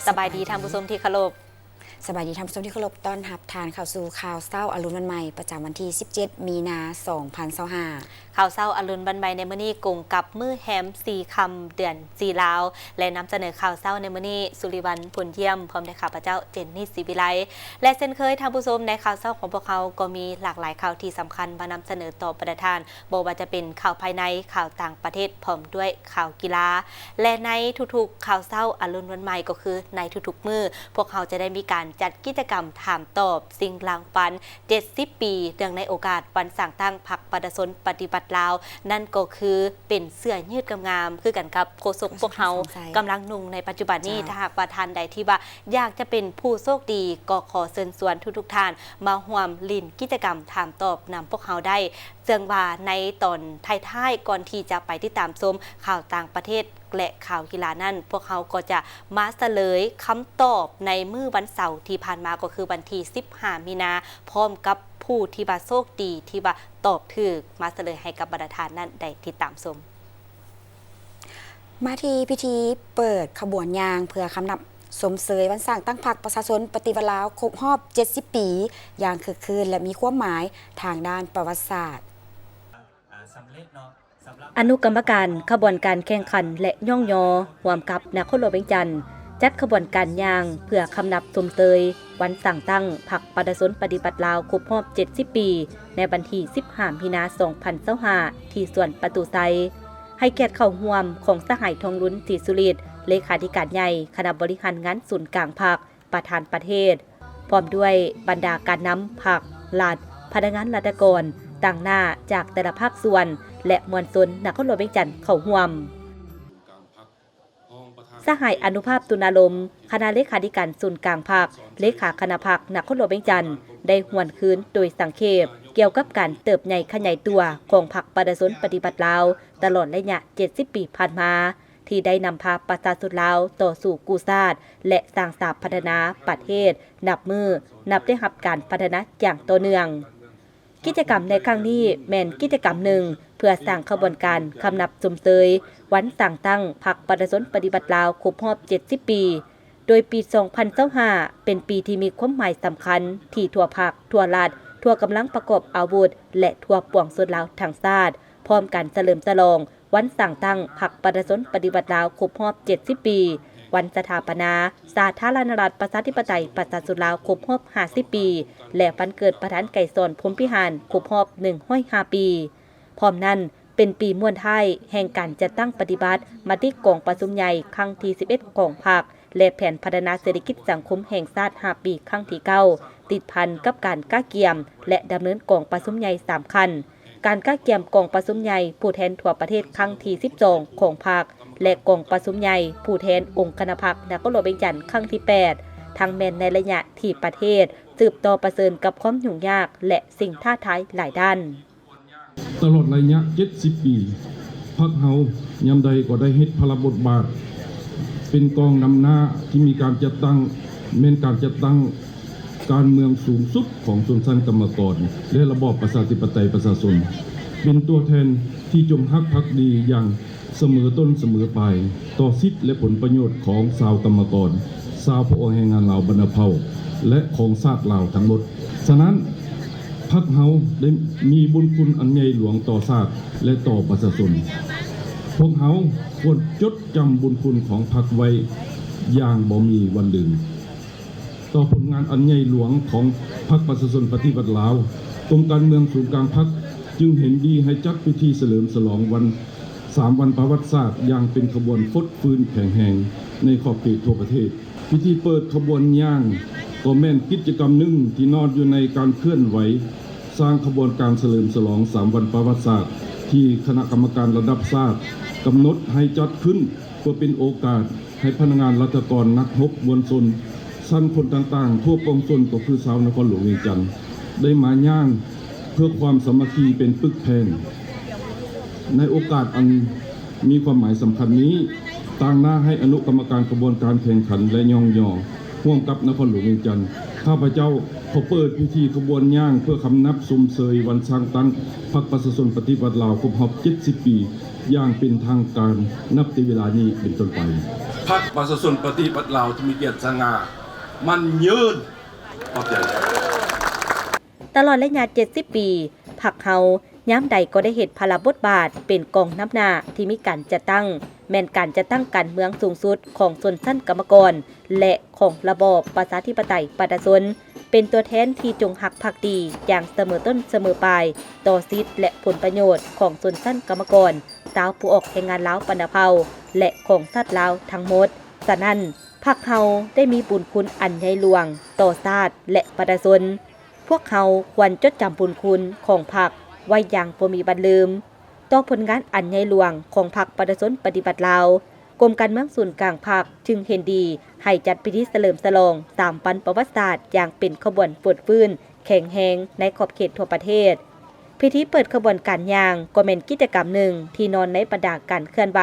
สบายดีท่านผู้ชมที่เคารพสบายดีท่านผู้ชมที่เคารพต้อนรับทานข่าวสู่ข่าวเศร้าอรุณวันใหม่ประจำวันที่ 17 มีนาคม 2025 ข่าวเศร้าอรุณบรรใบในมื้อนี้กงกับมือแฮม4คำเดือน4ลาวและนำเสนอข่าวเศร้าในมื้อนี้สุริวัลย์ผลเยี่ยมพร้อมด้วยข้าพเจ้าเจนนี่ศรีวิไลและเช่นเคยท่านผู้ชมในข่าวเศร้าของพวกเขาก็มีหลากหลายข่าวที่สำคัญมานำเสนอต่อประธานบ่ว่าจะเป็นข่าวภายในข่าวต่างประเทศพร้อมด้วยข่าวกีฬาและในทุกๆข่าวเศร้าอรุณวันใหม่ก็คือในทุกๆมื้อพวกเขาจะได้มีการจัดกิจกรรมถามตอบสิ่งรางวัล70 ปีเนื่องในโอกาสวันสร้างตั้งพรรคประชาชนปฏิบัติลาวนั่นก็คือเป็นเสื้อยืดงามๆคือกันกับโฆษกพวกเขากำลังนุ่งในปัจจุบันนี้ถ้าหากว่าท่านใดที่ว่าอยากจะเป็นผู้โชคดีก็ขอเชิญชวนทุกท่านมาร่วมลิ้นกิจกรรมถามตอบนำพวกเขาได้เสื่องว่าในตอนท้ายๆก่อนที่จะไปติดตามชมข่าวต่างประเทศและข่าวกีฬานั่นพวกเขาก็จะมาเฉลยคำตอบในมื้อวันเสาร์ที่ผ่านมาก็คือวันที่15 มีนาพร้อมกับผู้ที่ว่าโชคดีที่ว่าตอบถูกมาเฉลยให้กับบรรดานั่นได้ติดตามชมมาที่พิธีเปิดขบวนยางเพื่อคำนับสมเสยวันสร้างตั้งพรรคประชาชนปฏิวัติลาวครบรอบ70 ปีอย่างคึกคืนและมีความหมายทางด้านประวัติศาสตร์อนุกรรมการขบวนการแข่งขันและย่องยอร่วมกับนครหลวงเวียงจันทน์จัดขบวนการย่างเพื่อคำนับสมเสยวันสร้างตั้งพรรคประชาชนปฏิบัติลาวครบรอบ70 ปีในวันที่15 มีนาคม 2025ที่สวนประตูไซให้เกียรติเข้าร่วมของสหายทองลุ้นศรีสุริตเลขาธิการใหญ่คณะบริหารงานศูนย์กลางพรรคประธานประเทศพร้อมด้วยบรรดาการนำพรรครัฐพนักงานราชการต่างหน้าจากแต่ละภาคส่วนและมวลชนนครหลวงเวียงจันทน์เข้าร่วมสหายอนุภาพตุลาลมคณะเลขาธิการศูนย์กลางพรรคเลขาคณะพรรคนครหลวงเวียงจันทน์ได้หวนคืนโดยสังเขปเกี่ยวกับการเติบใหญ่ขยายตัวของพรรคประชาชนปฏิบัติลาวตลอดระยะ70 ปีผ่านมาที่ได้นำพาประชาชนลาวต่อสู่กู้ชาติและสร้างสรรค์พัฒนาประเทศนับได้รับการพัฒนาอย่างต่อเนื่องกิจกรรมในครั้งนี้แม่นกิจกรรมหนึ่งเพื่อสร้างขบวนการคำนับสมเสยวันสร้างตั้งพรรคประชาชนปฏิบัติลาวครบรอบ70 ปีโดยปี 2025 เป็นปีที่มีความหมายสำคัญที่ทั่วภาคทั่วรัฐทั่วกำลังประกอบอาวุธและทั่วปวงชนลาวทั้งชาติพร้อมกันเฉลิมฉลองวันสร้างตั้งพรรคประชาชนปฏิบัติลาวครบรอบ70 ปีวันสถาปนาสาธารณรัฐประชาธิปไตยประชาชนลาวครบรอบ50 ปีและวันเกิดประธานไก่สอนพรหมพิหารครบรอบ105 ปีพร้อมนั้นเป็นปีม่วนไทยแห่งการจัดตั้งปฏิบัติมติกองประชุมใหญ่ครั้งที่11ของพรรคและแผนพัฒนาเศรษฐกิจสังคมแห่งชาติ5 ปีครั้งที่9ติดพันกับการก้าเกียมและดำเนินกองประชุมใหญ่3 ขั้นการก้าเกียมกองประชุมใหญ่ผู้แทนทั่วประเทศครั้งที่12ของพรรคและกองประชุมใหญ่ผู้แทนองค์คณะพรรคนครหลวงเวียงจันทน์ครั้งที่8ทั้งแม้นในระยะที่ประเทศสืบต่อประเสริญกับความยุ่งยากและสิ่งท้าทายหลายด้านตลอดระยะ70 ปีพรรคเฮายามใดก็ได้เฮ็ดพลบทบาทเป็นกองนำหน้าที่มีการจัดตั้งการเมืองสูงสุดของชนชั้นกรรมกรและระบอบประชาธิปไตยประชาชนเป็นตัวแทนที่จงรักภักดีอย่างเสมอต้นเสมอปลายต่อสิทธิและผลประโยชน์ของชาวกรรมกรชาวพระองค์แห่งงานลาวบรรณเผ่าและของชาติลาวทั้งหมดฉะนั้นพรรคเฮาได้มีบุญคุณอันใหญ่หลวงต่อชาติและต่อประชาชนพวกเฮาควรจดจำบุญคุณของพรรคไว้อย่างบ่มีวันลืมต่อผลงานอันใหญ่หลวงของพรรคประชาชนปฏิบัติลาวกรมการเมืองศูนย์กลางพรรคจึงเห็นดีให้จัดพิธีเฉลิมฉลองวัน3 วันประวัติศาสตร์อย่างเป็นขบวนฟดฟื้นแข็งแรงในขอบเขตทั่วประเทศพิธีเปิดขบวนย่างก็แม่นกิจกรรมหนึ่งที่นอนอยู่ในการเคลื่อนไหวสร้างขบวนการเฉลิมฉลอง3 วันประวัติศาสตร์ที่คณะกรรมการระดับชาติกำหนดให้จัดขึ้นเพื่อเป็นโอกาสให้พนักงานราชการนักรบมวลชนชั้นคนต่างๆทั่วปวงชนก็คือชาวนครหลวงเวียงจันทน์ได้มาย่างเพื่อความสามัคคีเป็นปึกแผ่นในโอกาสอันมีความหมายสำคัญนี้ต่างหน้าให้อนุกรรมการกระบวนการแข่งขันและย่องยอร่วมกับนครหลวงเวียงจันทน์ข้าพเจ้าขอเปิดพิธีขบวนย่างเพื่อคำนับสมเสยวันสร้างตั้งพรรคประชาชนปฏิบัติลาวครบรอบ70 ปีอย่างเป็นทางการนับแต่เวลานี้เป็นต้นไป พรรคประชาชนปฏิบัติลาวที่มีเกียรติสง่ามันยืนขอบใจ ตลอดระยะ70 ปีพรรคเฮาย้ำใดก็ได้เห็นพลบทบาทเป็นกองน้ำหน้าที่มีการจัดตั้งแม่นการจัดตั้งการเมืองสูงสุดของชนชั้นกรรมกรและของระบอบประชาธิปไตยประชาชนเป็นตัวแทนที่จงหักภักดีอย่างเสมอต้นเสมอปลายต่อสิทธิและผลประโยชน์ของชนชั้นกรรมกรชาวผู้ออกแรงงานลาวปนเผ่าและของชาติลาวทั้งหมดฉะนั้นพรรคเฮาได้มีบุญคุณอันใหญ่หลวงต่อชาติและประชาชนพวกเขาควรจดจำบุญคุณของพรรคไว้อย่างบ่มีบัดลืมต่อผลงานอันใหญ่หลวงของพรรคประชาชนปฏิบัติลาวกรมการเมืองศูนย์กลางพรรคจึงเห็นดีให้จัดพิธีเฉลิมฉลอง3 ปันประวัติศาสตร์อย่างเป็นขบวนเปิดฟื้นแข็งแรงในขอบเขตทั่วประเทศพิธีเปิดขบวนการย่างก็เป็นกิจกรรมหนึ่งที่นอนในบรรดาการเคลื่อนไหว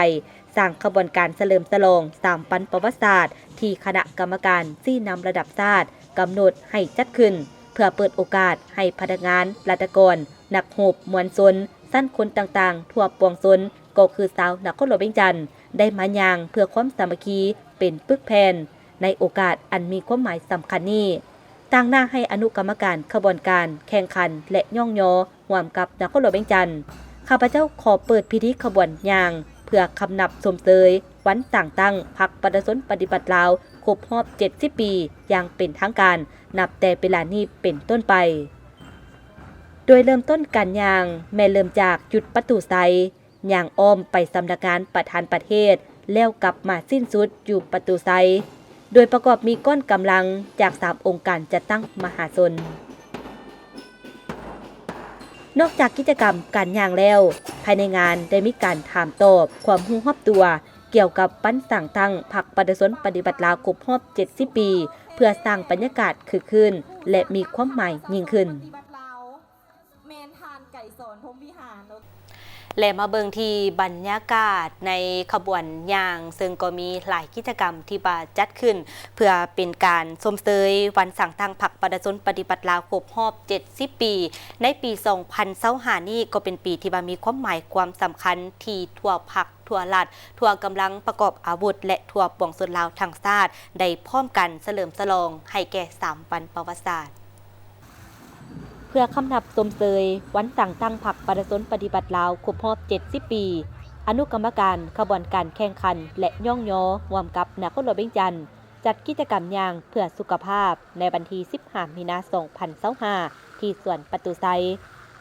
สร้างขบวนการเฉลิมฉลอง3 ปันประวัติศาสตร์ที่คณะกรรมการที่นำระดับชาติกำหนดให้จัดขึ้นเพื่อเปิดโอกาสให้พนักงานราชการนักโหบมวลชนสั้นคนต่างๆทั่วปวงชนก็คือชาวนครหลวงเวียงจันทน์ได้มาย่างเพื่อความสามัคคีเป็นปึกแผ่นในโอกาสอันมีความหมายสำคัญนี้ต่างหน้าให้อนุกรรมการขบวนการแข่งขันและย่องยอร่วมกับนครหลวงเวียงจันทน์ข้าพเจ้าขอเปิดพิธีขบวนย่างเพื่อคำนับสมเสยวันต่างตั้งพรรคประชาชนปฏิบัติลาวครบรอบ70 ปีอย่างเป็นทางการนับแต่เวลานี้เป็นต้นไปโดยเริ่มต้นการย่างแม่เริ่มจากจุดประตูไซย่างอ้อมไปสำนักงานประธานประเทศแล้วกลับมาสิ้นสุดอยู่ประตูไซโดยประกอบมีก้อนกำลังจาก3 องค์การจัดตั้งมหาชนนอกจากกิจกรรมการย่างแล้วภายในงานได้มีการถามตอบความรู้รอบตัวเกี่ยวกับปั้นสั่งตั้งพรรคประชาชนปฏิบัติลาวครบรอบ70 ปีเพื่อสร้างบรรยากาศคึกคืนและมีความหมายยิ่งขึ้นและมาเบิงที่บรรยากาศในขบวนย่างซึ่งก็มีหลายกิจกรรมที่จัดขึ้นเพื่อเป็นการชมเชยวันสั่งตั้งพรรคประชาชนปฏิบัติลาวครบรอบ70 ปีในปี 2025 นี้ก็เป็นปีที่มีความหมายความสำคัญที่ทั่วพรรคทั่วรัฐทั่วกำลังประกอบอาวุธและทั่วปวงชนลาวทั้งชาติได้พร้อมกันเฉลิมฉลองให้แก่3 ปันประวัติศาสตร์เพื่อคำนับสมเสยวันสั่งตั้งพรรคประชาชนปฏิบัติลาวครบรอบ70 ปีอนุกรรมการขบวนการแข่งขันและย่องยอร่วมกับนครหลวงเวียงจันทน์จัดกิจกรรมย่างเพื่อสุขภาพในวันที่15 มีนาคม 2025ที่สวนประตูไซ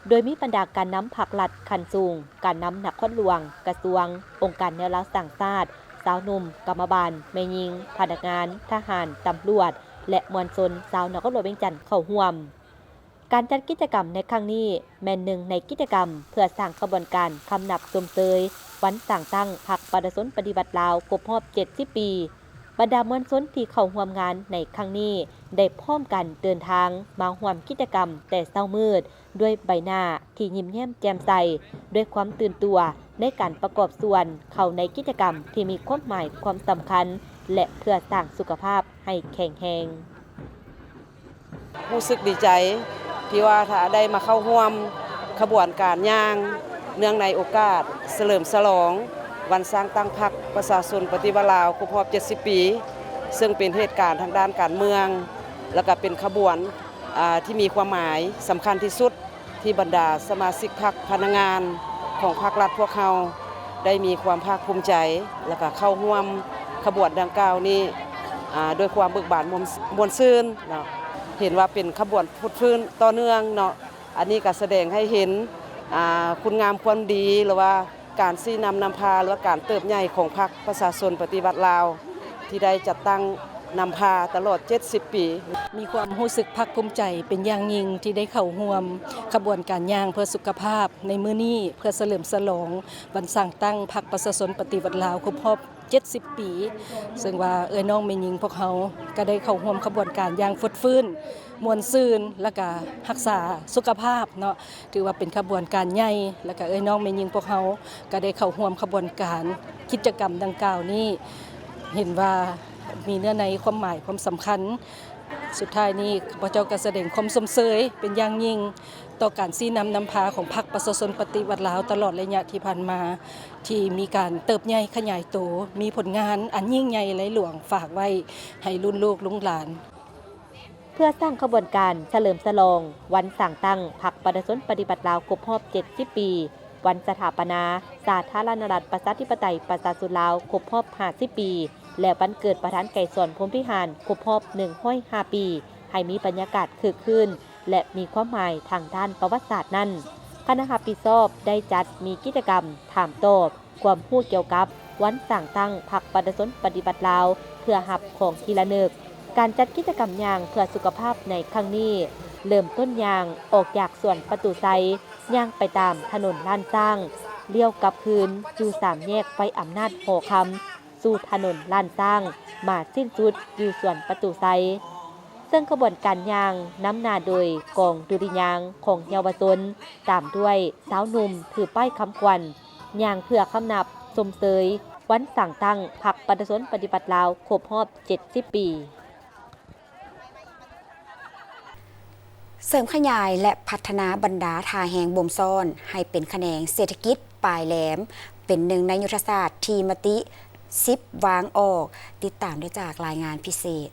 โดยมีบรรดาการนำภาครัฐขั้นสูงการนำนครหลวงกระทรวงองค์การแนวรักษาชาติสาวหนุ่มกรรมบาลแม่หญิงพนักงานทหารตำรวจและมวลชนชาวนครหลวงเวียงจันทน์เข้าร่วมการจัดกิจกรรมในครั้งนี้แม่นหนึ่งในกิจกรรมเพื่อสร้างกระบวนการคำนับสมเสยวันสั่งตั้งพรรคประชาชนปฏิบัติลาวครบรอบ70 ปีบรรดามวลชนที่เข้าร่วมงานในครั้งนี้ได้พร้อมกันเดินทางมาร่วมกิจกรรมแต่เช้ามืดด้วยใบหน้าที่ยิ้มแย้มแจ่มใสด้วยความตื่นตัวในการประกอบส่วนเข้าในกิจกรรมที่มีความหมายความสำคัญและเพื่อสร้างสุขภาพให้แข็งแรงรู้สึกดีใจที่ว่าถ้าได้มาเข้าร่วมขบวนการย่างเนื่องในโอกาสเฉลิมฉลองวันสร้างตั้งพรรคประชาชนปฏิวัติลาวครบรอบ70 ปีซึ่งเป็นเหตุการณ์ทางด้านการเมืองแล้วก็เป็นขบวนที่มีความหมายสำคัญที่สุดที่บรรดาสมาชิกพรรคพนักงานของภาครัฐพวกเขาได้มีความภาคภูมิใจแล้วก็เข้าร่วมขบวนดังกล่าวนี้ด้วยความเบิกบานมวลซื่นเนาะเห็นว่าเป็นขบวนพุทธฟื้นต่อเนื่องเนาะอันนี้ก็แสดงให้เห็นคุณงามความดีหรือว่าการชี้นำพาหรือว่าการเติบใหญ่ของพรรคประชาชนปฏิวัติลาวที่ได้จัดตั้งนำพาตลอด70 ปีมีความรู้สึกภาคภูมิใจเป็นอย่างยิ่งที่ได้เข้าร่วมขบวนการย่างเพื่อสุขภาพในมื้อนี้เพื่อเฉลิมฉลองวันสร้างตั้งพรรคประชาชนปฏิวัติลาวครบรอบ70 ปีซึ่งว่าน้องแม่หญิงพวกเขาก็ได้เข้าร่วมขบวนการอย่างฟุดฟื้นมวลซื่นและก็รักษาสุขภาพเนาะถือว่าเป็นขบวนการใหญ่แล้วก็น้องแม่หญิงพวกเขาก็ได้เข้าร่วมขบวนการกิจกรรมดังกล่าวนี้เห็นว่ามีเนื้อในความหมายความสำคัญสุดท้ายนี้ข้าพเจ้าก็แสดงความสมเสยเป็นอย่างยิ่ง ต่อการชี้นำนำพาของพรรคประชาชนปฏิวัติลาวตลอดระยะที่ผ่านมาที่มีการเติบใหญ่ขยายโตมีผลงานอันยิ่งใหญ่และหลวงฝากไว้ให้รุ่นลูกรุ่นหลานเพื่อสร้างขบวนการเฉลิมฉลองวันสั่งตั้งพรรคประชาชนปฏิบัติลาวครบรอบ 70 ปี วันสถาปนาสาธารณรัฐประชาธิปไตยประชาชนลาวครบรอบ 50 ปี และวันเกิดประธานไก่สอนพรหมพิหารครบรอบ 105 ปี ให้มีบรรยากาศคึกคืนและมีความหมายทางด้านประวัติศาสตร์นั้นคณะรับผิดชอบได้จัดมีกิจกรรมถามตอบความรู้เกี่ยวกับวันสั่งตั้งพรรคประชาชนปฏิบัติลาวเพื่อหับของทีละนึกการจัดกิจกรรมย่างเพื่อสุขภาพในครั้งนี้เริ่มต้นย่างออกจากสวนประตูไซย่างไปตามถนนล้านสร้างเลี้ยวกลับคืนอยู่3แยกไฟอำนาจหอคำสู่ถนนล้านสร้างมาสิ้นสุดอยู่สวนประตูไซซึ่งขบวนการย่างนำหน้าโดยกองดุริยางค์ของเยาวชนตามด้วยสาวหนุ่มถือป้ายคำควันย่างเพื่อคำนับสมเสยวันสั่งตั้งพรรคประชาชนปฏิบัติลาวครบรอบ 70 ปีเสริมขยายและพัฒนาบรรดาทาแหงบ่มซ่อนให้เป็นแขนงเศรษฐกิจปลายแหลมเป็นหนึ่งในยุทธศาสตร์ที่มติ10วางออกติดตามได้จากรายงานพิเศษ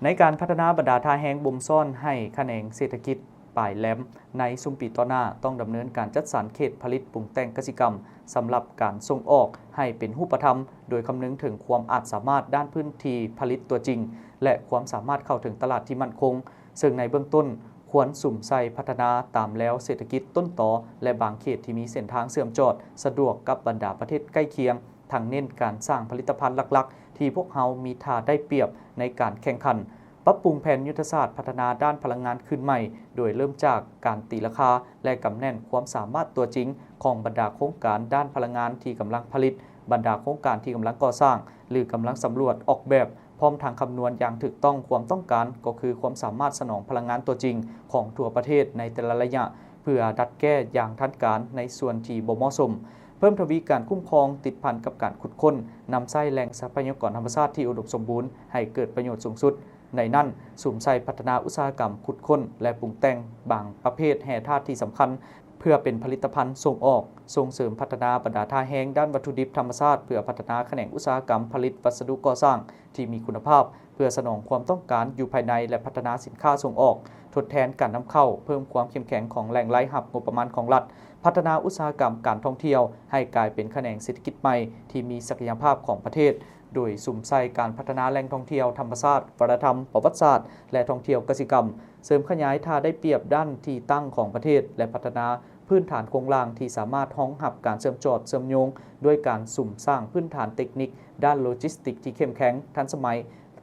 ในการพัฒนาบรรดาท่าแห้งบ่มซ่อนให้แขนงเศรษฐกิจปลายแหลมในซุมปีต่อหน้าต้องดำเนินการจัดสรรเขตผลิตปรุงแต่งเกษตรกรรมสำหรับการส่งออกให้เป็นรูปธรรมโดยคำนึงถึงความอาจสามารถด้านพื้นที่ผลิตตัวจริงและความสามารถเข้าถึงตลาดที่มั่นคงซึ่งในเบื้องต้นควรสุ่มใส่พัฒนาตามแล้วเศรษฐกิจต้นตอและบางเขตที่มีเส้นทางเสื่อมจอดสะดวกกับบรรดาประเทศใกล้เคียงทางเน้นการสร้างผลิตภัณฑ์หลักๆที่พวกเขามีท่าได้เปรียบในการแข่งขันปรับปรุงแผนยุทธศาสตร์พัฒนาด้านพลังงานขึ้นใหม่โดยเริ่มจากการตีราคาและกำแน่นความสามารถตัวจริงของบรรดาโครงการด้านพลังงานที่กำลังผลิตบรรดาโครงการที่กำลังก่อสร้างหรือกำลังสำรวจออกแบบพร้อมทางคำนวณอย่างถูกต้องความต้องการก็คือความสามารถสนองพลังงานตัวจริงของทั่วประเทศในแต่ละระยะเพื่อดัดแก้อย่างทันการในส่วนที่บ่เหมาะสมเพิ่มทวีการคุ้มครองติดพันกับการขุดค้นนำไส้แหล่งทรัพยากรธรรมชาติที่อุดมสมบูรณ์ให้เกิดประโยชน์สูงสุดในนั้นสุ่มใส่พัฒนาอุตสาหกรรมขุดค้นและปรุงแต่งบางประเภทแห่ธาตุที่สำคัญเพื่อเป็นผลิตภัณฑ์ส่งออกส่งเสริมพัฒนาบรรดาท่าแห้งด้านวัตถุดิบธรรมชาติเพื่อพัฒนาแขนงอุตสาหกรรมผลิตวัสดุก่อสร้างที่มีคุณภาพเพื่อสนองความต้องการอยู่ภายในและพัฒนาสินค้าส่งออกทดแทนการนำเข้าเพิ่มความเข้มแข็งของแหล่งรายรับงบประมาณของรัฐพัฒนาอุตสาหกรรมการท่องเที่ยวให้กลายเป็นแขนงเศรษฐกิจใหม่ที่มีศักยภาพของประเทศโดยสุ่มใส่การพัฒนาแหล่งท่องเที่ยวธรรมชาติวัฒนธรรมประวัติศาสตร์และท่องเที่ยวเกษตรกรรมเสริมขยายท่าได้เปรียบด้านที่ตั้งของประเทศและพัฒนาพื้นฐานโครงสร้างที่สามารถรองรับการเชื่อมจอดเชื่อมโยงด้วยการสุ่มสร้างพื้นฐานเทคนิคด้านโลจิสติกที่เข้มแข็งทันสมัย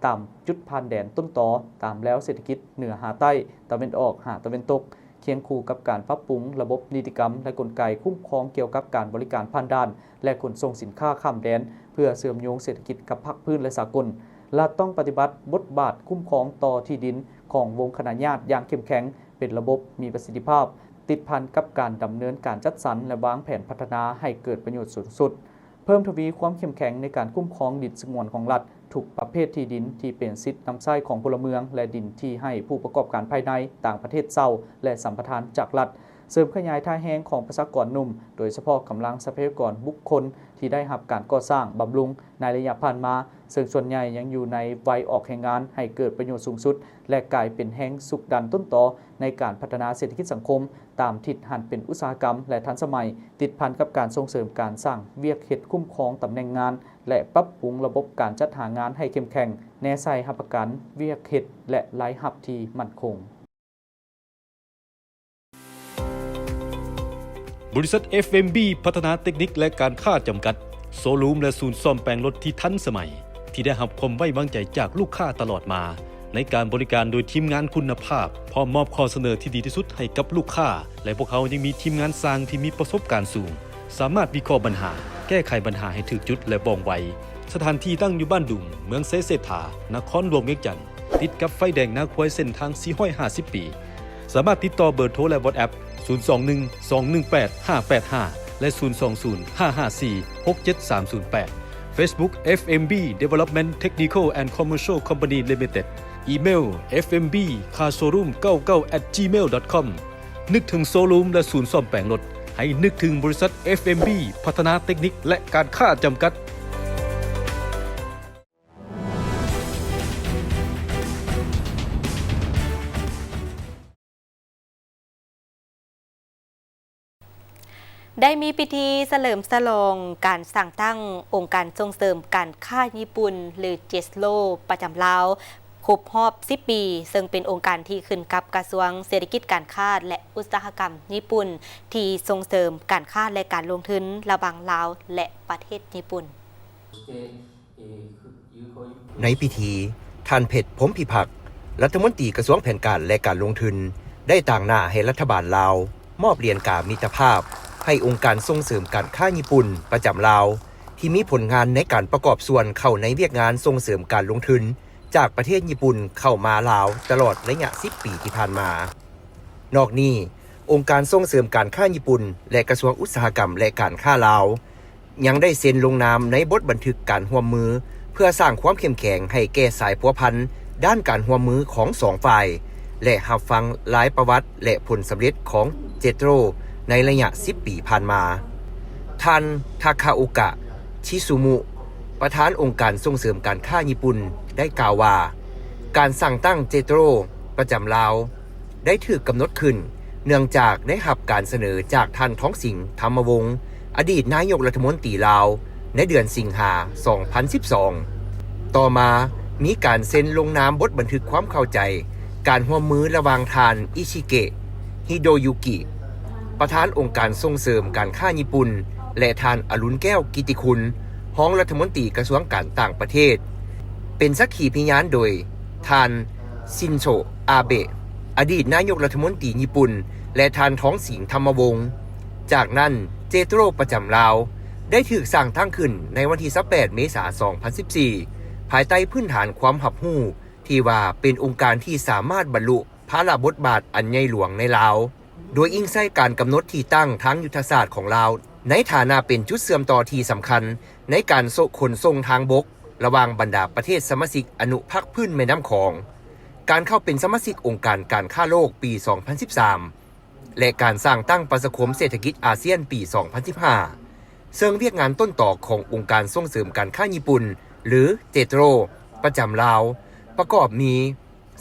ตามจุดผ่านแดนต้นตอตามแล้วเศรษฐกิจเหนือหาใต้ตะวันออกหาตะวันตกเคียงคู่กับการปรับปรุงระบบนิติกรรมและกลไกคุ้มครองเกี่ยวกับการบริการผ่านด่านและขนส่งสินค้าข้ามแดนเพื่อเชื่อมโยงเศรษฐกิจกับภาคพื้นและสากลรัฐต้องปฏิบัติบทบาทคุ้มครองต่อที่ดินของวงขนาดญาติอย่างเข้มแข็งเป็นระบบมีประสิทธิภาพติดพันกับการดำเนินการจัดสรรและวางแผนพัฒนาให้เกิดประโยชน์สูงสุดเพิ่มทวีความเข้มแข็งในการคุ้มครองดินสงวนของรัฐทุกประเภทที่ดินที่เป็นสิทธินำใช้ของพลเมืองและดินที่ให้ผู้ประกอบการภายในต่างประเทศเช่าและสัมปทานจากรัฐเสริมขยายท่าแห้งของประชากรหนุ่มโดยเฉพาะกำลังทรัพยากรบุคคลที่ได้รับการก่อสร้างบำรุงในระยะผ่านมาซึ่งส่วนใหญ่ยังอยู่ในวัยออกแรงงานให้เกิดประโยชน์สูงสุดและกลายเป็นแห้งสุกดันต้นตอในการพัฒนาเศรษฐกิจสังคมตามทิศหันเป็นอุตสาหกรรมและทันสมัยติดพันกับการส่งเสริมการสร้างเวียกเฮ็ดคุ้มครองตำแหน่งงานและปรับปรุงระบบการจัดหางานให้เข้มแข็งแน่ใส่รับประกันเวียกเฮ็ดและรายรับที่มั่นคงบริษัท FMB พัฒนาเทคนิคและการค้าจำกัดโซลูมและศูนย์ซ่อมแปลงรถที่ทันสมัยที่ได้รับความไว้วางใจจากลูกค้าตลอดมาในการบริการโดยทีมงานคุณภาพพร้อมมอบข้อเสนอที่ดีที่สุดให้กับลูกค้าและพวกเขายังมีทีมงานสร้างที่มีประสบการณ์สูงสามารถวิเคราะห์ปัญหาแก้ไขปัญหาให้ถูกจุดและว่องไวสถานที่ตั้งอยู่บ้านดุงเมืองเซฐานครหลวงเวียงจันทน์ติดกับไฟแดงนาควายเส้นทาง450 ปีสามารถติดต่อเบอร์โทรและ WhatsApp 021 218 585 และ 020 554 67308 Facebook FMB Development Technical and Commercial Company Limited อีเมล fmb.carshowroom99@gmail.com นึกถึงโซลูมและศูนย์ซ่อมแปลงรถให้นึกถึงบริษัท FMB พัฒนาเทคนิคและการค้าจำกัดได้มีพิธีเฉลิมฉลองการสั่งตั้งองค์การส่งเสริมการค้าญี่ปุ่นหรือเจสโลประจำลาวครบรอบ 10 ปี ซึ่งเป็นองค์การที่ขึ้นกับกระทรวงเศรษฐกิจการค้าและอุตสาหกรรมญี่ปุ่นที่ส่งเสริมการค้าและการลงทุนระหว่างลาวและประเทศญี่ปุ่นในพิธีท่านเพชรพรหมพิพักษ์รัฐมนตรีกระทรวงแผนการและการลงทุนได้ต่างหน้าให้รัฐบาลลาวมอบเหรียญกามิตรภาพให้องค์การส่งเสริมการค้าญี่ปุ่นประจำลาวที่มีผลงานในการประกอบส่วนเข้าในเวียกงานส่งเสริมการลงทุนจากประเทศญี่ปุ่นเข้ามาลาวตลอดระยะ 10 ปีที่ผ่านมานอกนี้องค์การส่งเสริมการค้าญี่ปุ่นและกระทรวงอุตสาหกรรมและการค้าลาวยังได้เซ็นลงนามในบทบันทึกการร่วมมือเพื่อสร้างความเข้มแข็งให้แก่สายพัวพันด้านการร่วมมือของสองฝ่ายและรับฟังหลายประวัติและผลสำเร็จของเจโตรในระยะ 10 ปีผ่านมาท่านทาคาโอกะชิซุมุประธานองค์การส่งเสริมการค้าญี่ปุ่นได้กล่าวว่าการสั่งตั้งเจโตรประจำลาวได้ถูกกำหนดขึ้นเนื่องจากได้รับการเสนอจากท่านท้องสิงห์ธรรมวงศ์อดีตนายกรัฐมนตรีลาวในเดือนสิงหาคม 2012 ต่อมามีการเซ็นลงนามบทบันทึกความเข้าใจการร่วมมือระหว่างท่านอิชิเกะฮิโดยุกิประธานองค์การส่งเสริมการค้าญี่ปุ่นและท่านอรุณแก้วกิติคุณรองรัฐมนตรีกระทรวงการต่างประเทศเป็นสักขีพยานโดยท่านชินโซอาเบะอดีตนายกรัฐมนตรีญี่ปุ่นและท่านท้องสิงห์ธรรมวงศ์จากนั้นเจโตรประจำลาวได้ถูกสร้างตั้งขึ้นในวันที่18 เมษายน 2014 ภายใต้พื้นฐานความหับหู้ที่ว่าเป็นองค์การที่สามารถบรรลุภาระบทบาทอันใหญ่หลวงในลาวโดยอิงใส่การกำหนดที่ตั้งทางยุทธศาสตร์ของลาวในฐานะเป็นจุดเชื่อมต่อที่สำคัญในการขนส่งทางบกระหว่างบรรดาประเทศสมาชิกอนุภาคพื้นแม่น้ำคองการเข้าเป็นสมาชิกองค์การการค้าโลกปี 2013 และการสร้างตั้งประชาคมเศรษฐกิจอาเซียนปี 2015 ซึ่งเวียกงานต้นต่อขององค์การส่งเสริมการค้าญี่ปุ่นหรือเจโตรประจำลาวประกอบมี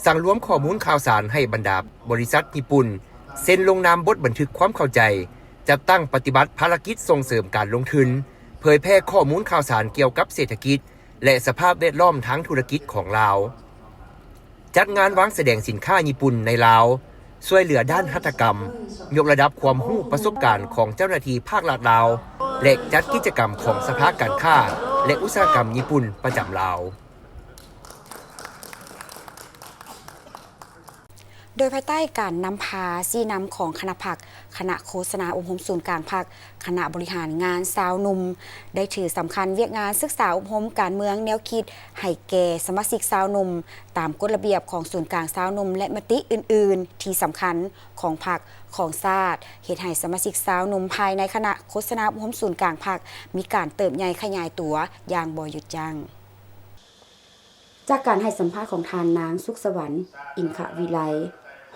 สั่งรวมข้อมูลข่าวสารให้บรรดาบริษัทญี่ปุ่นเซ็นลงนามบทบันทึกความเข้าใจจัดตั้งปฏิบัติภารกิจส่งเสริมการลงทุนเผยแพร่ข้อมูลข่าวสารเกี่ยวกับเศรษฐกิจและสภาพแวดล้อมทางธุรกิจของลาวจัดงานวางแสดงสินค้าญี่ปุ่นในลาวช่วยเหลือด้านหัตถกรรมยกระดับความรู้ประสบการณ์ของเจ้าหน้าที่ภาครัฐลาวและจัดกิจกรรมของสภาการค้าและอุตสาหกรรมญี่ปุ่นประจำลาวโดยภายใต้การนำพาซี่นำของคณะผักคณะโฆษณาอบรมศูนย์กลางผักคณะบริหารงานสาวหนุ่มได้ถือสำคัญเวียกงานศึกษาอบรมการเมืองแนวคิดให้แก่สมาชิกสาวหนุ่มตามกฎระเบียบของศูนย์กลางสาวหนุ่มและมติอื่นๆที่สำคัญของผักของชาติเหตุให้สมาชิกสาวหนุ่มภายในคณะโฆษณาอบรมศูนย์กลางผักมีการเติบใหญ่ขยายตัวอย่างบ่หยุดยั้งจากการให้สัมภาษณ์ของทานนางสุขสวรรค์อินทวิไล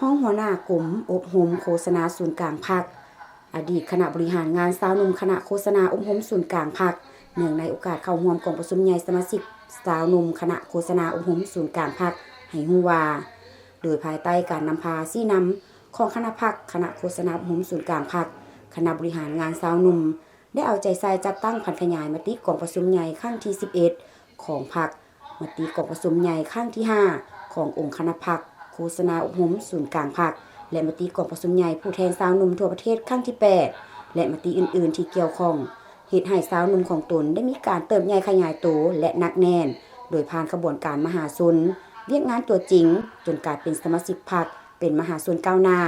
ห้องหัวหน้ากลุ่มอบรมโฆษณาศูนย์กลางผักอดีตคณะบริหารงานสาวหนุ่มคณะโฆษณาอบรมศูนย์กลางผักเนื่องในโอกาสเข้าร่วมกองประชุมใหญ่สมาชิกสาวหนุ่มคณะโฆษณาอบรมศูนย์กลางผักให้ฮู้ว่าโดยภายใต้การนำพาซี่นำของคณะผักคณะโฆษณาอบรมศูนย์กลางผักคณะบริหารงานสาวหนุ่มได้เอาใจใส่จัดตั้งพันขยายมติกองประชุมใหญ่ครั้งที่11ของผักมติกองประชุมใหญ่ครั้งที่5ขององค์คณะผักโฆษณาอบรมศูนย์กลางผักและมติกองประชุมใหญ่ผู้แทนสาวหนุ่มทั่วประเทศครั้งที่8และมติอื่นๆที่เกี่ยวข้องเหตุให้สาวหนุ่มของตนได้มีการเติบใหญ่ขยายตัวและหนักแน่นโดยผ่านกระบวนการมหาชนเวียกงานตัวจริงจนกลายเป็นสมาชิกพรรคเป็นมหาชนก้าวหน้า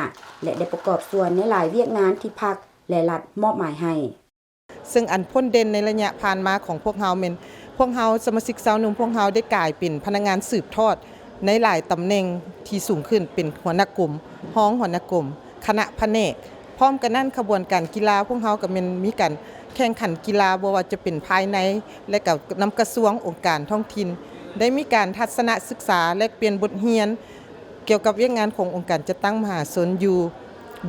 และได้ประกอบส่วนในหลายเวียกงานที่พรรคและรัฐมอบหมายให้ซึ่งอันพ้นเด่นในระยะผ่านมาของพวกเฮาเป็นพวกเฮาสมาชิกสาวหนุ่มพวกเฮาได้กลายเป็นพนักงานสืบทอดในหลายตำแหน่งที่สูงขึ้นเป็นหัวหน้ากลุ่มห้องหัวหน้ากลุ่มคณะแผนกพร้อมกันนั้นขบวนการกีฬาพวกเฮาก็มีการ แข่งขันกีฬาบ่ว่าจะเป็นภายในและกับนำกระทรวงองค์การท้องถิ่นได้มีการทัศนศึกษาและเปลี่ยนบทเรียนเกี่ยวกับเรื่องงานขององค์การจัดตั้งมหาชนอยู่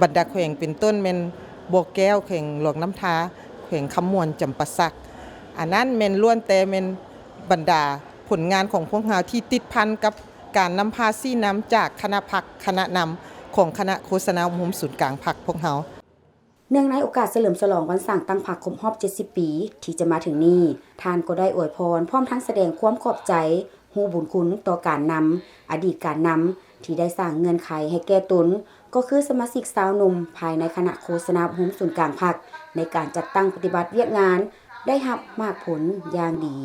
บรรดาแขวงเป็นต้นแม่นบ่อแก้วแขวงหลวงน้ำทาแขวงคำมวนจำปาสักอันนั้นแม่นล้วนแต่แม่นบรรดาผลงานของพวกเราที่ติดพันกับการนำพาซี่น้ำจากคณะพรรคคณะนำของคณะโฆษณาอุโมงค์ศูนย์กลางพรรคพวกเราเนื่องในโอกาสเฉลิมฉลองวันสร้างตั้งพรรคครบรอบ70 ปีที่จะมาถึงนี้ท่านก็ได้อวยพรพร้อมทั้งแสดงความขอบใจฮู้บุญคุณต่อการนำอดีตการนำที่ได้สร้างเงื่อนไขให้แก่ตนก็คือสมาชิกสาวหนุ่มภายในคณะโฆษณาอุโมงค์ศูนย์กลางพรรคในการจัดตั้งปฏิบัติเวียกงานได้รับมากผลอย่างดี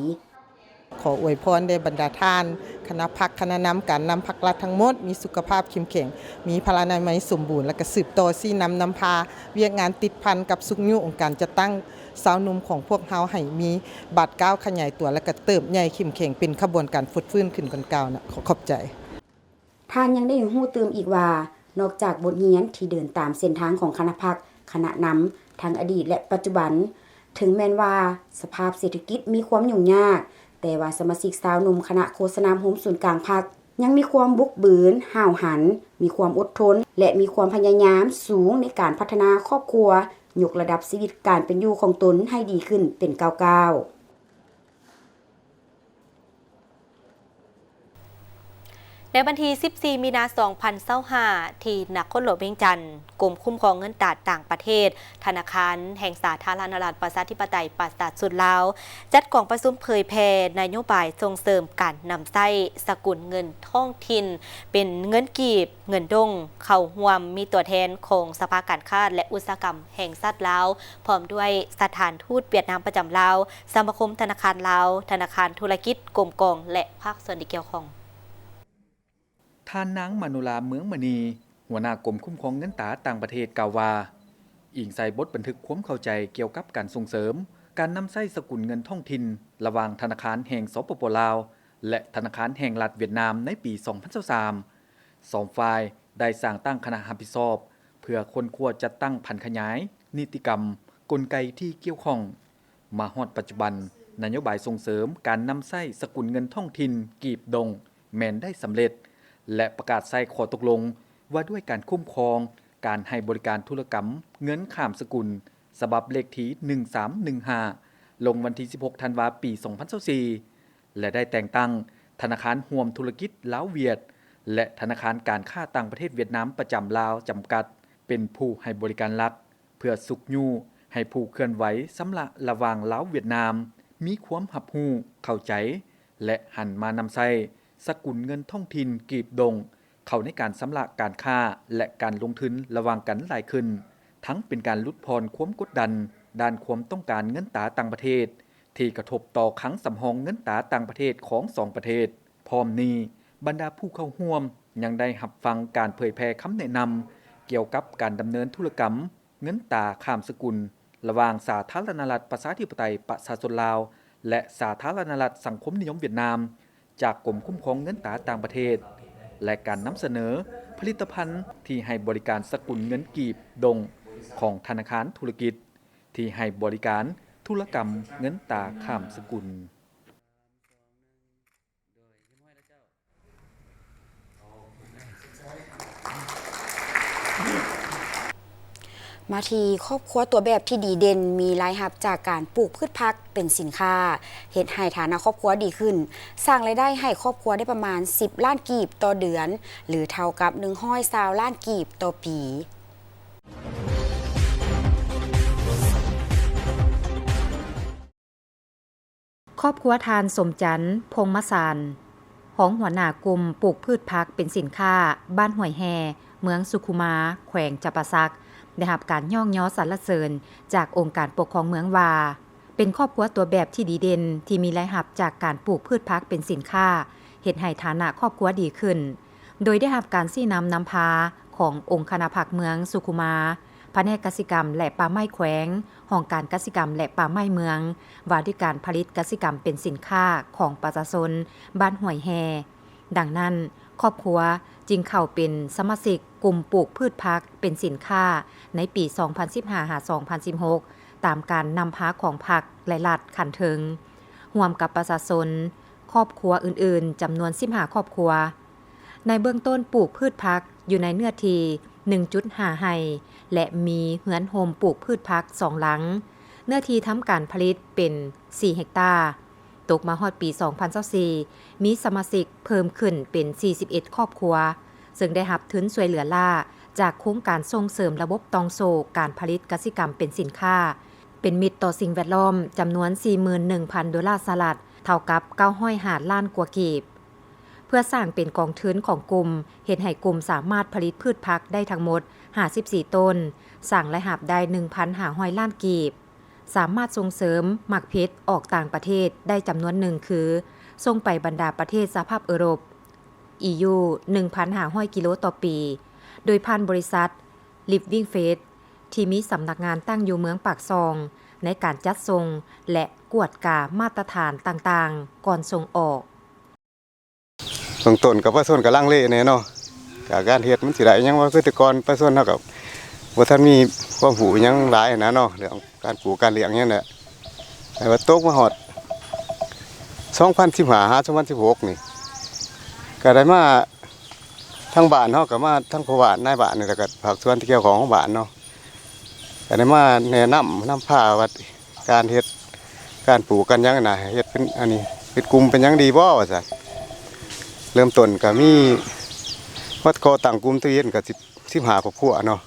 ขออวยพรได้บรรดาท่านคณะพรรคคณะนำการนำพรรครัฐทั้งหมดมีสุขภาพเข้มแข็งมีพลานามัยสมบูรณ์และก็สืบต่อซี่นำพาเวียกงานติดพันกับสุขยุองค์การจะตั้งสาวหนุ่มของพวกเฮาให้มีบาดก้าวขยายตัวและก็เติบใหญ่เข้มแข็งเป็นขบวนการฟุดฟื้นขึ้นกันเก่านะขอบใจท่านยังได้ฮู้เติมอีกว่านอกจากบทเรียนที่เดินตามเส้นทางของคณะพรรคคณะนำทั้งอดีตและปัจจุบันถึงแม้นว่าสภาพเศรษฐกิจมีความยุ่งยากแต่ว่าสมาชิกสาวหนุ่มคณะโฆษณาอุโมงค์ศูนย์กลางพรรคยังมีความบุกบืนห้าวหันมีความอดทนและมีความพยายามสูงในการพัฒนาครอบครัวยกระดับชีวิตการเป็นอยู่ของตนให้ดีขึ้นเป็นก้าวๆในวันที่ 14 มีนาคม 2025 ที่นครหลวงเวียงจันทร์กรมคุ้มครองเงินตราต่างประเทศธนาคารแห่งสาธารณรัฐประชาธิปไตยประชาชนลาวจัดกองประชุมเผยแพร่นโยบายส่งเสริมการนำใช้สกุลเงินท้องถิ่นเป็นเงินกีบเงินดงเข้าร่วมมีตัวแทนของสภาการค้าและอุตสาหกรรมแห่งชาติลาวพร้อมด้วยสถานทูตเวียดนามประจำลาวสมาคมธนาคารลาวธนาคารธุรกิจกรมกองและภาคส่วนที่เกี่ยวข้องท่านนางมโนราเมืองมณีหัวหน้ากรมคุ้มครองเงินตราต่างประเทศกล่าวว่าอิงใส่บทบันทึกความเข้าใจเกี่ยวกับการส่งเสริมการนำใช้สกุลเงินท้องถิ่นระหว่างธนาคารแห่งสปป.ลาวและธนาคารแห่งรัฐเวียดนามในปี 2023 สองฝ่ายได้สร้างตั้งคณะรับผิดชอบเพื่อค้นคว้าจัดตั้งพันขยายนิติกรรมกลไกที่เกี่ยวข้องมาฮอดปัจจุบันนโยบายส่งเสริมการนำใช้สกุลเงินท้องถิ่นกีบดงแม้นได้สำเร็จและประกาศใส่ข้อตกลงว่าด้วยการคุ้มครองการให้บริการธุรกรรมเงินข้ามสกุลฉบับเลขที่ 1315 ลงวันที่ 16 ธันวาคม ปี 2024 และได้แต่งตั้งธนาคารร่วมธุรกิจลาวเวียดและธนาคารการค้าต่างประเทศเวียดนามประจำลาวจำกัดเป็นผู้ให้บริการหลักเพื่อสุกยูให้ผู้เคลื่อนไหวสำหรับระหว่างลาวเวียดนามมีความรับรู้เข้าใจและหันมานำใช้สกุลเงินท้องถิ่นกีบดงเข้าในการสำระการค้าและการลงทุนระหว่างกันหลายขึ้นทั้งเป็นการลดพรความกดดันด้านความต้องการเงินตราต่างประเทศที่กระทบต่อคลังสำรองเงินตราต่างประเทศของสองประเทศพร้อมนี้บรรดาผู้เข้าร่วมยังได้รับฟังการเผยแพร่คำแนะนำเกี่ยวกับการดำเนินธุรกรรมเงินตราข้ามสกุลระหว่างสาธารณรัฐประชาธิปไตยประชาชนลาวและสาธารณรัฐสังคมนิยมเวียดนามจากกรมคุ้มครองเงินตราต่างประเทศและการนำเสนอผลิตภัณฑ์ที่ให้บริการสกุลเงินกีบดงของธนาคารธุรกิจที่ให้บริการธุรกรรมเงินตราข้ามสกุลมาที่ครอบครัวตัวแบบที่ดีเด่นมีรายรับจากการปลูกพืชผักเป็นสินค้าเฮ็ดให้ฐานะครอบครัวดีขึ้นสร้างรายได้ให้ครอบครัวได้ประมาณ10ล้านกีบต่อเดือนหรือเท่ากับ120ล้านกีบต่อปีครอบครัวทานสมจันทร์พงมสารของหัวหน้ากลุ่มปลูกพืชผักเป็นสินค้าบ้านห้วยแฮเมืองสุขุมาแขวงจำปาสักได้รับการย่องย้อสรรเสริญจากองค์การปกครองเมืองวาเป็นครอบครัวตัวแบบที่ดีเด่นที่มีรายรับจากการปลูกพืชผักเป็นสินค้าเฮ็ดให้ฐานะครอบครัวดีขึ้นโดยได้รับการชี้นำพาขององค์คณะผักเมืองสุขุมาแผนกกสิกรรมและป่าไม้แขวงห้องการกสิกรรมและป่าไม้เมืองว่าด้วยการผลิตกสิกรรมเป็นสินค้าของประชาชนบ้านห้วยแฮดังนั้นครอบครัวจึงเข้าเป็นสมาชิกกลุ่มปลูกพืชผักเป็นสินค้าในปี 2015-2016 ตามการนำพาของพรรคและรัฐขันเทิงร่วมกับประชาชนครอบครัวอื่นๆจำนวน15ครอบครัวในเบื้องต้นปลูกพืชผักอยู่ในเนื้อที่ 1.5 ไร่และมีเหือนโฮมปลูกพืชผัก2หลังเนื้อที่ทำการผลิตเป็น4เฮกตาร์ตกมาฮอดปี 2024มีสมาชิกเพิ่มขึ้นเป็น41ครอบครัวซึ่งได้รับทุนช่วยเหลือล่าจากโครงการส่งเสริมระบบตองโซการผลิตกสิกรรมเป็นสินค้าเป็นมิตรต่อสิ่งแวดล้อมจำนวน 41,000 ดอลลาร์สหรัฐเท่ากับ905ล้านกว่ากีบเพื่อสร้างเป็นกองทุนของกลุ่มเฮ็ดให้กลุ่มสามารถผลิตพืชผักได้ทั้งหมด54ต้นสร้างรายรับได้ 1,500 ล้านกีบสามารถส่งเสริมหมักเพชรออกต่างประเทศได้จำนวนหนึ่งคือส่งไปบรรดาประเทศสหภาพยุโรป EU 1,500 กิโลต่อปีโดยผ่านบริษัท Living Faith ที่มีสำนักงานตั้งอยู่เมืองปากซองในการจัดส่งและกวดกามาตรฐานต่างๆก่อนส่งออกเบื้องต้นกับประชาชนกำลังเลแน่เนาะการเฮ็ดมันสิได้ยังว่าคือแต่ก่อนประชาชนเฮาก็บ่ทันมีความรู้หยังหลายนะเนาะเรื่องการปลูกการเลี้ยงหยังน่ะแต่ว่าตกมาฮอด2015-2016นี่ก็ได้มาทางบ้านเฮาก็มาทางพ่อบ้านนายบ้านนี่แล้วก็ภาคส่วนที่เกี่ยวของบ้านเนาะก็ได้มาแนะนำพาว่าการเฮ็ดการปลูกกันหยังน่ะเฮ็ดเป็นอันนี้เป็นกลุ่มเป็นหยังดีบ่ว่าซั่นเริ่มต้นก็มีวัดก่อตั้งกลุ่มตู้เย็นก็15ครอบครัวเนาะ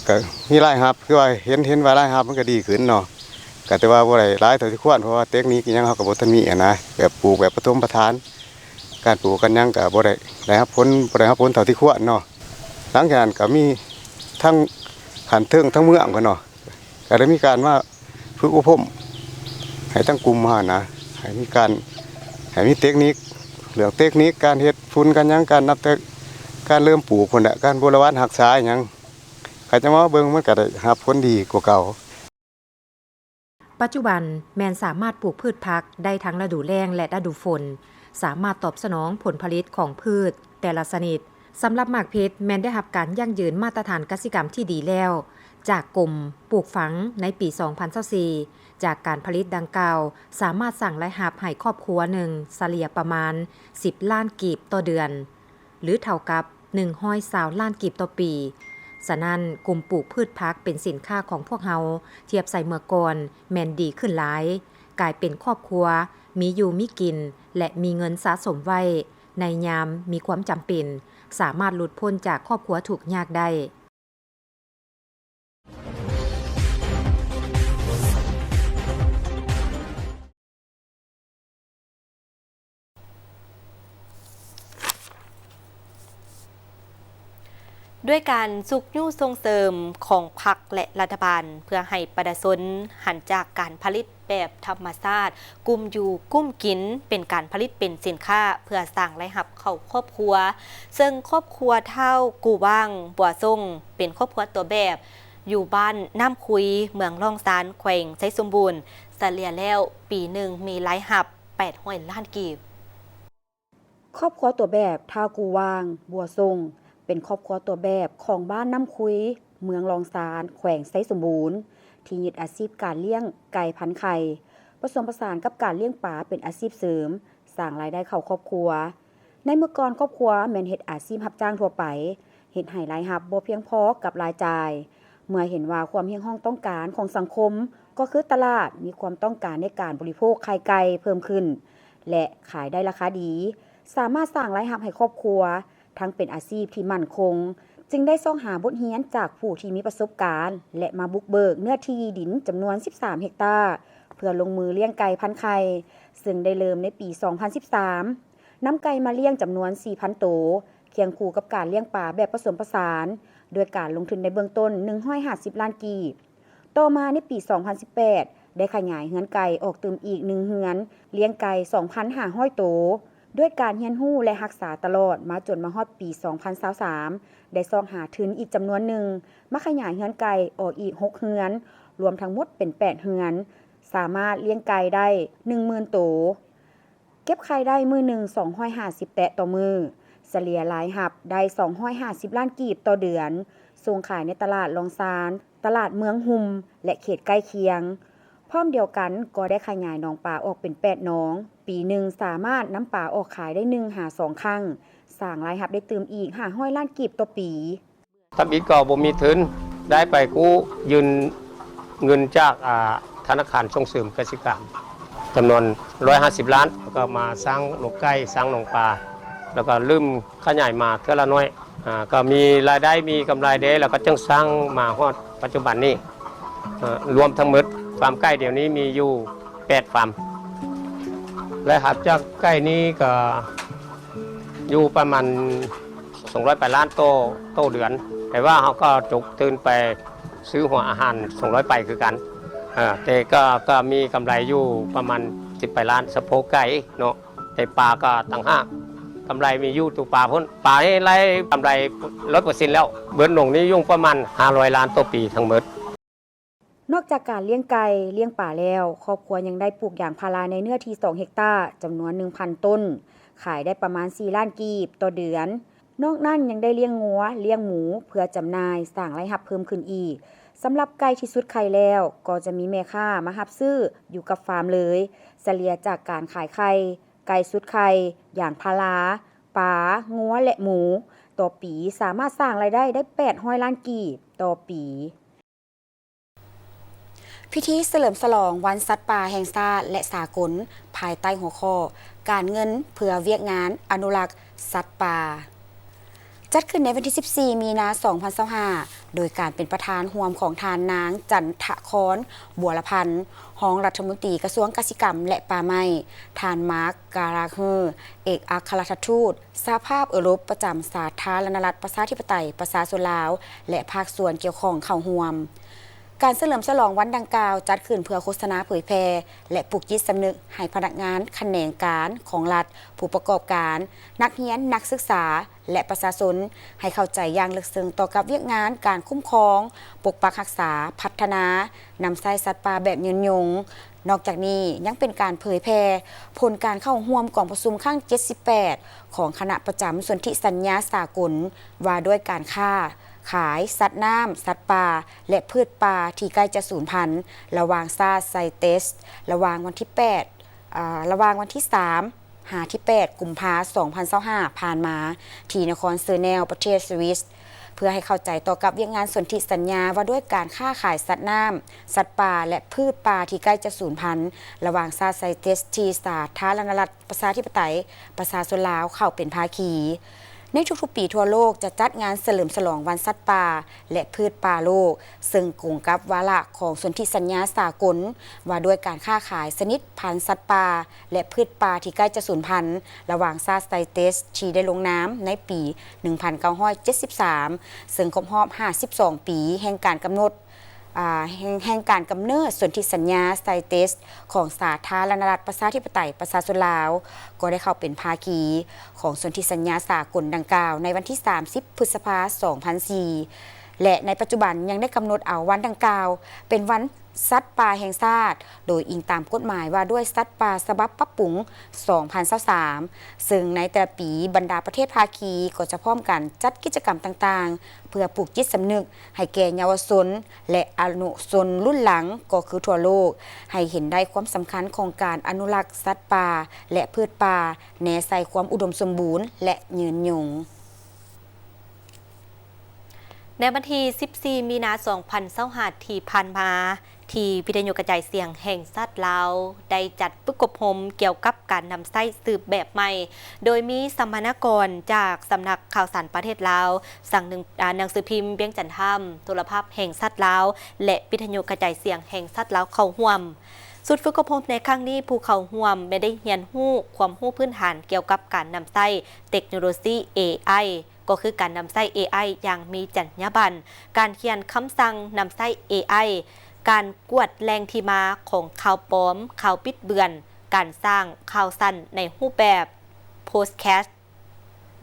ก็มีรายรับคือว่าเห็นว่ารายรับมันก็ดีขึ้นเนาะก็แต่ว่าบ่ได้หลายเท่าที่ควรเพราะว่าเทคนิคอิหยังเฮาก็บ่ทันมีนะแบบปลูกแบบปฐมฌานการปลูกกันหยังก็บ่ได้รับผลเท่าที่ควรเนาะหลังจากนั้นก็มีทั้งขันเทิงทั้งเมืองกันเนาะก็ได้มีการว่าฝึกอบรมให้ทั้งกลุ่มมานะให้มีเทคนิคเรื่องเทคนิคการเฮ็ดฝุ่นกันหยังการนับแต่การเริ่มปลูกพุ่นน่ะการบริวารรักษาหยังใครจะมาเบิ่งมันก็ได้รับผลดีกว่าเก่าปัจจุบันแมนสามารถปลูกพืชผักได้ทั้งฤดูแล้งและฤดูฝนสามารถตอบสนองผลผลิตของพืชแต่ละชนิดสำหรับหมากเพชรแมนได้รับการยั่งยืนมาตรฐานกสิกรรมที่ดีแล้วจากกลุ่มปลูกฝังในปี 2024จากการผลิตดังกล่าวสามารถสั่งรายรับให้ครอบครัวหนึ่งเฉลี่ยประมาณ10ล้านกีบต่อเดือนหรือเท่ากับ120ล้านกีบต่อปีฉะนั้นกลุ่มปลูกพืชผักเป็นสินค้าของพวกเฮาเทียบใส่เมื่อก่อนแม่นดีขึ้นหลายกลายเป็นครอบครัวมีอยู่มีกินและมีเงินสะสมไว้ในยามมีความจำเป็นสามารถหลุดพ้นจากครอบครัวทุกข์ยากได้ด้วยการซุกยู่ส่งเสริมของพรรคและรัฐบาลเพื่อให้ประชาชนหันจากการผลิตแบบธรรมชาติกลุ่มอยู่กุ้มกินเป็นการผลิตเป็นสินค้าเพื่อสร้างรายรับเข้าครอบครัวซึ่งครอบครัวเท่ากูว่างบัวทรงเป็นครอบครัวตัวแบบอยู่บ้านน้ำคุยเมืองร่องซานแขวงไชสมบูรณ์เฉลี่ยแล้วปีหนึ่งมีรายรับ800ล้านกีบครอบครัวตัวแบบท่ากูว่างบัวทรงเป็นครอบครัวตัวแบบของบ้านน้ำคุยเมืองรองซานแขวงไชสมบูรณ์ที่ยึดอาชีพการเลี้ยงไก่พันไข่ผสมผสานกับการเลี้ยงปลาเป็นอาชีพเสริมสร้างรายได้เข้าครอบครัวในเมื่อก่อนครอบครัวแม่นเฮ็ดอาชีพรับจ้างทั่วไปเฮ็ดให้รายรับบ่เพียงพอกับรายจ่ายเมื่อเห็นว่าความเฮียงห้องต้องการของสังคมก็คือตลาดมีความต้องการในการบริโภคไข่ไก่เพิ่มขึ้นและขายได้ราคาดีสามารถสร้างรายรับให้ครอบครัวทั้งเป็นอาชีพที่มั่นคงจึงได้ส่องหาบทเรียนจากผู้ที่มีประสบการณ์และมาบุกเบิกเนื้อที่ดินจำนวน13เฮกตาร์เพื่อลงมือเลี้ยงไก่พันไข่ซึ่งได้เริ่มในปี 2013 นำไก่มาเลี้ยงจำนวน 4,000 ตัวเคียงคู่กับการเลี้ยงปลาแบบผสมผสานโดยการลงทุนในเบื้องต้น150ล้านกีบต่อมาในปี 2018 ได้ขยายเฮือนไก่ออกเติมอีก1เฮือนเลี้ยงไก่ 2,500 ตัวด้วยการเรียนรู้และรักษาตลอดมาจนมาฮอดปี 2023 ได้ซองหาทุนอีกจำนวนหนึ่งมาขยายเฮือนไก่ออกอีก6เฮือนรวมทั้งหมดเป็น8เฮือนสามารถเลี้ยงไก่ได้ 10,000 ตัวเก็บไข่ได้มื้อหนึ่ง250แตะต่อมื้อเฉลี่ยรายรับได้250ล้านกีบต่อเดือน ส่งขายในตลาดลองซานตลาดเมืองหุมและเขตใกล้เคียงพร้อมเดียวกันก็ได้ขยายหนองปลาออกเป็น8หนองปีหนึ่งสามารถนำปลาออกขายได้1 หา 2 ครั้งสร้างรายรับได้เติมอีก500 ล้านกีบต่อปีถ้าบิดก็บ่มีทุนได้ไปกู้ยืมเงินจากธนาคารส่งเสริมเกษตรกรรมจำนวน150 ล้านแล้วก็มาสร้างหนองไก่สร้างหนองปลาแล้วก็ลืมขยายมาเท่าละน้อยก็มีรายได้มีกำไรได้แล้วก็จึงสร้างมาฮอดปัจจุบันนี้รวมทั้งหมดฟาร์มไก่เดี๋ยวนี้มีอยู่8ฟาร์มและหับจากไก่นี้ก็อยู่ประมาณ200 ล้านโตเดือนแต่ว่าเขาก็จกตื่นไปซื้อหัวอาหาร200 ไปคือกันแต่ก็มีกำไรอยู่ประมาณ10 ล้านสะโพกไก่เนาะแต่ปลาก็ต่างหากกำไรมีอยู่ตัวปลาพ้นปลาให้ไล่กำไร100%แล้วเบิร์นหนงนี้ยุ่งประมาณ500 ล้านต่อปีทั้งหมดนอกจากการเลี้ยงไก่เลี้ยงป่าแล้วครอบครัวยังได้ปลูกยางพาราในเนื้อที่2 เฮกตาร์จำนวน 1,000 ต้นขายได้ประมาณ4 ล้านกีบต่อเดือนนอกนั้นยังได้เลี้ยงงัวเลี้ยงหมูเพื่อจำหน่ายสร้างรายรับเพิ่มขึ้นอีกสำหรับไก่ที่สุดไข่แล้วก็จะมีแม่ค้ามารับซื้ออยู่กับฟาร์มเลยเฉลี่ยจากการขายไข่ไก่สุดไข่ยางพาราปลางัวและหมูต่อปีสามารถสร้างรายได้800 ล้านกีบต่อปีพิธีเฉลิมฉลองวันสัตว์ป่าแห่งชาติและสากลภายใต้หัวข้อการเงินเพื่อเวียกงานอนุรักษ์สัตว์ป่าจัดขึ้นในวันที่ 14 มีนาคม 2025 โดยการเป็นประธานร่วมของทานนางจันทครบัวละพันธ์รองรัฐมนตรีกระทรวงเกษตรกรรมและป่าไม้ทานมาร์กการาเฮอเอกอัครราชทูตสหภาพยุโรปประจำสาธารณรัฐประชาธิปไตยประชาชนลาวและภาคส่วนเกี่ยวข้องเข้าร่วมการเฉลิมฉลองวันดังกล่าวจัดขึ้นเพื่อโฆษณาเผยแพร่และปลุกจิตสำนึกให้พนักงานแขนงการของรัฐผู้ประกอบการนักเรียนนักศึกษาและประชาชนให้เข้าใจอย่างลึกซึ้งต่อกับเวียกงานการคุ้มครองปกปักรักษาพัฒนานำใช้สัตว์ป่าแบบยืนยงนอกจากนี้ยังเป็นการเผยแพร่ผลการเข้าร่วมกองประชุมครั้ง 78 ของคณะประจำสนธิสัญญาสากลว่าด้วยการฆ่าขายสัตว์น้ำสัตว์ป่าและพืชป่าที่ใกล้จะสูญพันธุ์ระหว่างซาไซเตสระหว่างวันที่3 หาที่ 8 กุมภาพันธ์ 2025 ผ่านมาที่นครเซอร์แนลประเทศสวิสเพื่อให้เข้าใจต่อกับเวียกงานสนธิสัญญาว่าด้วยการค้าขายสัตว์น้ำสัตว์ป่าและพืชป่าที่ใกล้จะสูญพันธุ์ระหว่างซาไซเตสที่สาธารณรัฐประชาธิปไตยประชาชนลาวเข้าเป็นภาคีในทุกๆปีทั่วโลกจะจัดงานเฉลิมฉลองวันสัตว์ป่าและพืชป่าโลกซึ่งกุ่งกับวาระของสนธิสัญญาสากลว่าด้วยการค้าขายชนิดพันธุ์สัตว์ป่าและพืชป่าที่ใกล้จะสูญพันธุ์ระหว่างซาไซเตสที่ได้ลงนามในปี 1973 ซึ่งครบรอบ 52 ปีแห่งการกำหนดแห่งการกำเนิดสนธิสัญญาไซเตสของสาธารณรัฐประชาธิปไตยประชาชนลาวก็ได้เข้าเป็นภาคีของสนธิสัญญาสากลดังกล่าวในวันที่ 30 พฤษภาคม 2004 และในปัจจุบันยังได้กำหนดเอาวันดังกล่าวเป็นวันสัตว์ป่าแห่งชาติโดยอิงตามกฎหมายว่าด้วยสัตว์ป่าฉบับปรับปรุง 2023 ซึ่งในแต่ละปีบรรดาประเทศภาคีก็จะพร้อมกันจัดกิจกรรมต่างๆเพื่อปลูกจิตสำนึกให้แก่เยาวชนและอนุชนรุ่นหลังก็คือทั่วโลกให้เห็นได้ความสำคัญของการอนุรักษ์สัตว์ป่าและพืชป่าแนใส่ความอุดมสมบูรณ์และยืนยงในวันที่ 14 มีนาคม 2025 ที่ผ่านมาที่วิทยุกระจายเสียงแห่งชาติลาวได้จัดฝึกอบรมเกี่ยวกับการนำไส้สืบแบบใหม่โดยมีสัมมนากรจากสำนักข่าวสารประเทศลาวสั่งหนังสือพิมพ์เวียงจันทน์ธรรมโทรภาพแห่งชาติลาวและวิทยุกระจายเสียงแห่งชาติลาวเข้าร่วมสุดฝึกอบรมในครั้งนี้ผู้เข้าร่วมไม่ได้เรียนรู้ความรู้พื้นฐานเกี่ยวกับการนำไส้เทคโนโลยี AI ก็คือการนำไส้ AI อย่างมีจรรยาบรรณการเขียนคำสั่งนำไส้ AI การกวดแรงที่มาของข่าวปลอมข่าวปิดเบือนการสร้างข่าวสั้นในรูปแบบโพสต์แคสต์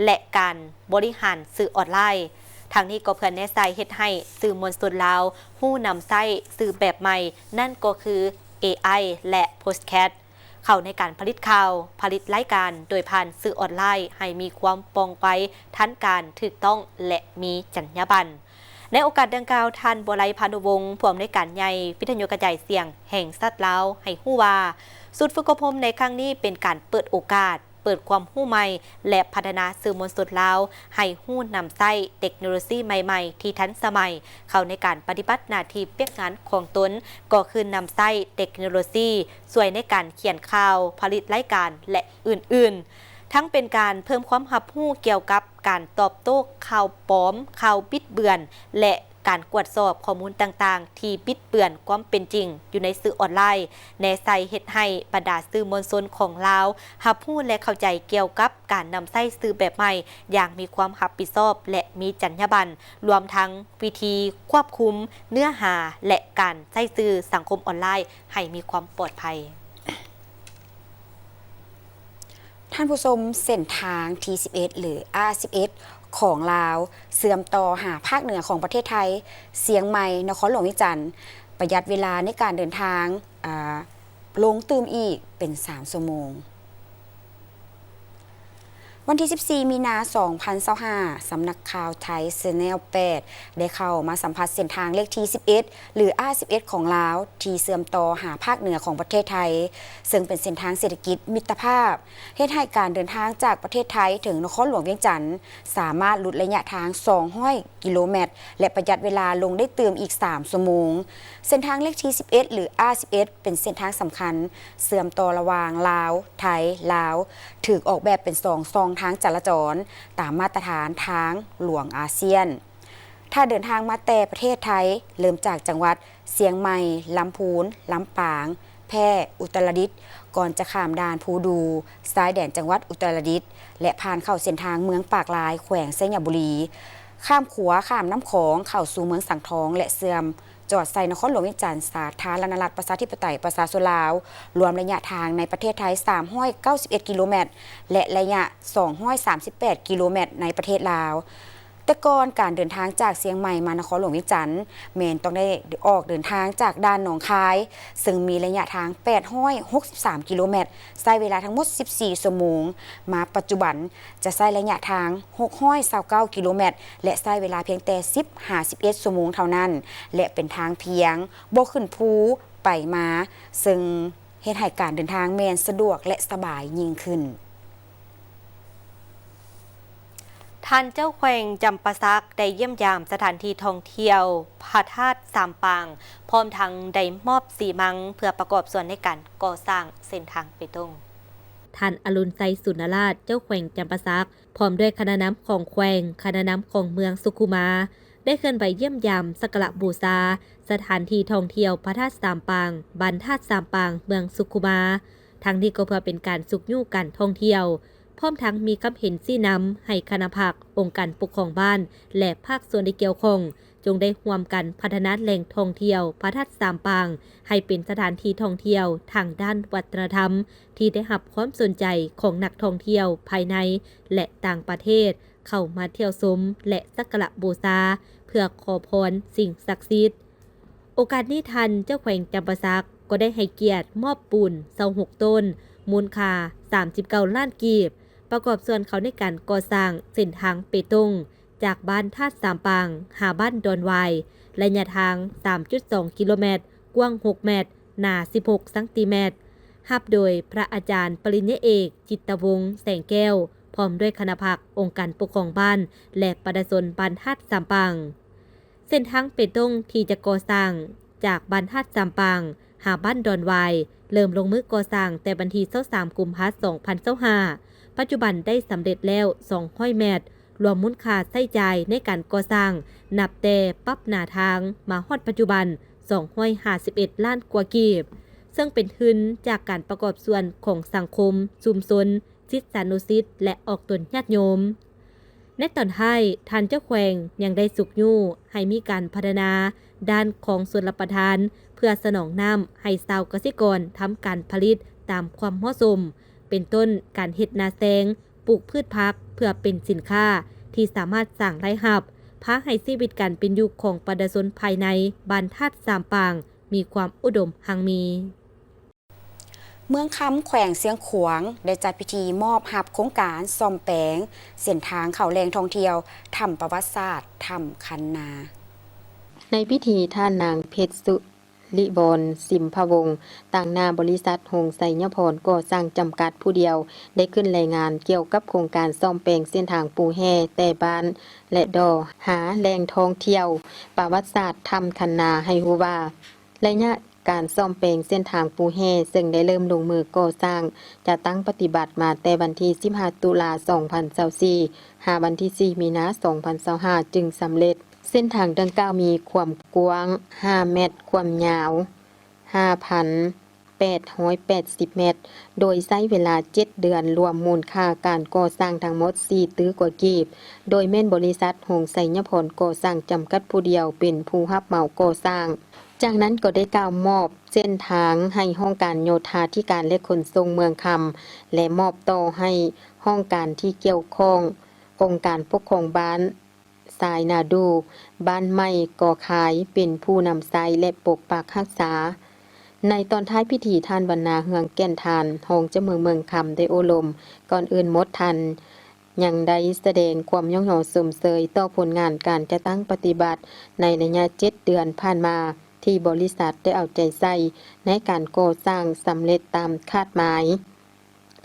และการบริหารสื่อออนไลน์ทางนี้ก็เพื่อแนะนำเฮ็ดให้สื่อมวลชนลาวฮู้นำไส้สื่อแบบใหม่นั่นก็คือ AI และโพสต์แคสต์เข้าในการผลิตข่าวผลิตรายการโดยผ่านสื่อออนไลน์ให้มีความปลอดภัยทันการถูกต้องและมีจรรยาบรรณ ในโอกาสดังกล่าวท่านบัวไลพานุวงศ์ผู้อำนวยการใหญ่วิทยุกระจายเสียงแห่งสัตว์ลาวให้ฮู้ว่าศูนย์ฝึกอบรมในครั้งนี้เป็นการเปิดโอกาสเปิดความรู้ใหม่และพัฒนาสื่อมวลชนลาวให้ฮู้นำใช้เทคโนโลยีใหม่ๆที่ทันสมัยเข้าในการปฏิบัติหน้าที่เปียกงานของตนก็คือนำใช้เทคโนโลยีช่วยในการเขียนข่าวผลิตรายการและอื่นๆทั้งเป็นการเพิ่มความรับรู้เกี่ยวกับการตอบโต้ข่าวปลอมข่าวบิดเบือนและการตรวจสอบข้อมูลต่างๆที่บิดเบือนความเป็นจริงอยู่ในสื่อออนไลน์แนใส่เฮ็ดให้บรรดาสื่อมวลชนของลาวรับรู้และเข้าใจเกี่ยวกับการนำใช้สื่อแบบใหม่อย่างมีความรับผิดชอบและมีจรรยาบรรณรวมทั้งวิธีควบคุมเนื้อหาและการใช้สื่อสังคมออนไลน์ให้มีความปลอดภัยท่านผู้ชมเส้นทาง T11 หรือ R11 ของลาวเสื่อมต่อหาภาคเหนือของประเทศไทยเสียงใหม่นครหลวงวิจันทร์ประหยัดเวลาในการเดินทางลงตื่มอีกเป็น3 ชั่วโมงวันที่ 14 มีนาคม 2025 สำนักข่าวไทย Channel 8 ได้เข้ามาสัมผัสเส้นทางเลขที่ 11 หรือ R11 ของลาวที่เสื่อมต่อหาภาคเหนือของประเทศไทยซึ่งเป็นเส้นทางเศรษฐกิจมิตรภาพเฮ็ดให้การเดินทางจากประเทศไทยถึงนครหลวงเวียงจันทร์สามารถลดระยะทาง200 กิโลเมตรและประหยัดเวลาลงได้เติมอีก3 ชั่วโมงเส้นทางเลขที่ 11 หรือ R11 เป็นเส้นทางสำคัญเสื่อมต่อระหว่างลาวไทยลาวถูกออกแบบเป็น2 ซองทางจราจรตามมาตรฐานทางหลวงอาเซียนถ้าเดินทางมาแต่ประเทศไทยเริ่มจากจังหวัดเชียงใหม่ลำพูนลำปางแพร่อุตรดิตถ์ก่อนจะข้ามด่านภูดูซ้ายแดนจังหวัดอุตรดิตถ์และผ่านเข้าเส้นทางเมืองปากลายแขวงไสยบุรีข้ามขัวข้ามน้ำของเข้าสู่เมืองสังทองและเสื่อมจอดใส่นครหลวงเวียงจันทร์สาธารณรัฐประชาธิปไตยประชาชนลาวรวมระยะทางในประเทศไทย391 กิโลเมตรและระยะ238 กิโลเมตรในประเทศลาวแต่ก่อนการเดินทางจากเชียงใหม่มานครหลวงเวียงจันทร์แม่นต้องได้ออกเดินทางจากด่านหนองคายซึ่งมีระยะทาง863 กิโลเมตรใช้เวลาทั้งหมด14 ชั่วโมงมาปัจจุบันจะใช้ระยะทาง629 กิโลเมตรและใช้เวลาเพียงแต่51 ชั่วโมงเท่านั้นและเป็นทางเพียงบ่ขึ้นภูไปมาซึ่งเฮ็ดให้การเดินทางแม่นสะดวกและสบายยิ่งขึ้นท่านเจ้าแขวงจำปาสักได้เยี่ยมยามสถานที่ท่องเที่ยวพระธาตุสามปางพร้อมทั้งได้มอบสีมังเพื่อประกอบส่วนในการก่อสร้างเส้นทางไปตรงท่านอรุณไซสุนราชเจ้าแขวงจำปาสักพร้อมด้วยคณะน้ำของแขวงคณะน้ำของเมืองสุขุมาได้เคลื่อนไปเยี่ยมยามสักการะบูชาสถานที่ท่องเที่ยวพระธาตุสามปางบ้านธาตุสามปางเมืองสุขุมาทั้งนี้ก็เพื่อเป็นการสุขยู่การท่องเที่ยวพร้อมทั้งมีคำเห็นชี้นำให้คณะภาคองค์การปกครองบ้านและภาคส่วนที่เกี่ยวข้องจงได้ร่วมกันพัฒนาแหล่งท่องเที่ยวพระธาตุสามปางให้เป็นสถานที่ท่องเที่ยวทางด้านวัฒนธรรมที่ได้รับความสนใจของนักท่องเที่ยวภายในและต่างประเทศเข้ามาเที่ยวชมและสักการะบูชาเพื่อขอพรสิ่งศักดิ์สิทธิ์โอกาสนี้ท่านเจ้าแขวงจำปาสักก็ได้ให้เกียรติมอบปูน26 ต้นมูลค่า39 ล้านกีบประกอบส่วนเขาในการก่อสร้างเส้นทางเปตงจากบ้านธาตุสามปางหาบ้านดอนวายระยะทาง 3.2 กิโลเมตรกว้าง6 เมตรหนา16 เซนติเมตรรับโดยพระอาจารย์ปริญญาเอกจิตวงศ์แสงแก้วพร้อมด้วยคณะภาคองค์การปกครองบ้านและประชาชนบ้านธาตุสามปางเส้นทางเปตงที่จะก่อสร้างจากบ้านธาตุสามปางหาบ้านดอนวายเริ่มลงมือก่อสร้างแต่วันที่23 กุมภาพันธ์ 2025ปัจจุบันได้สำเร็จแล้ว200 เมตรรวมมูลค่าใช้จ่ายในการก่อสร้างนับแต่ปรับหน้าทางมาฮอดปัจจุบัน251 ล้านกว่ากีบซึ่งเป็นทุนจากการประกอบส่วนของสังคมชุมชนศิษยานุศิษย์และออกตนญาติโยมในตอนท้ายท่านเจ้าแขวงยังได้สุกยู่ให้มีการพัฒนาด้านของส่วนรับประทานเพื่อสนองน้ำให้ชาวเกษตรกรทำการผลิตตามความเหมาะสมเป็นต้นการเฮ็ดนาแซงปลูกพืชผักเพื่อเป็นสินค้าที่สามารถสร้างรายรับพาให้ชีวิตการเป็นอยู่ของประชาชนภายในบ้านธาตุสามปางมีความอุดมหังมีเมืองคำแขวงเสียงขวางได้จัดพิธีมอบหับโครงการซ่อมแปลงเส้นทางเขาแรงท่องเที่ยวถ้ำประวัติศาสตร์ถ้ำคันนา ในพิธีท่านนางเพชรสุริบรสิมพวงศ์ต่างหน้าบริษัทหงไสยพรก่อสร้างจำกัดผู้เดียวได้ขึ้นรายงานเกี่ยวกับโครงการซ่อมแปลงเส้นทางปูแห่แต่บ้านและดอหาแหล่งท่องเที่ยวประวัติศาสตร์ทำคันนาให้รู้ว่าระยะการซ่อมแปลงเส้นทางปูแห่ซึ่งได้เริ่มลงมือก่อสร้างจะตั้งปฏิบัติมาแต่วันที่15ตุลา2024หาวันที่4มีนา2025จึงสำเร็จเส้นทางดังกล่าวมีความกว้าง5เมตรความยาว 5,880 เมตรโดยใช้เวลา7เดือนรวมมูลค่าการก่อสร้างทั้งหมด4ตื้อกว่ากีบโดยแม่นบริษัทหงไสยพรก่อสร้างจำกัดผู้เดียวเป็นผู้รับเหมาก่อสร้างจากนั้นก็ได้กล่าวมอบเส้นทางให้ห้องการโยธาธิการและขนส่งเมืองคำและมอบต่อให้ห้องการที่เกี่ยวข้ององค์การปกครองบ้านสายนาดูบ้านใหม่ก่อขายเป็นผู้นำไซและปกปักรักษาในตอนท้ายพิธีท่านบรรณาเฮืองแก่นทานหงเจ้าเมืองคำได้โอลมก่อนอื่นหมดทันยังได้แสดงความย่องหอสมเสยต่อผลงานการจะตั้งปฏิบัติในระยะ7เดือนผ่านมาที่บริษัทได้เอาใจใส่ในการก่อสร้างสำเร็จตามคาดหมาย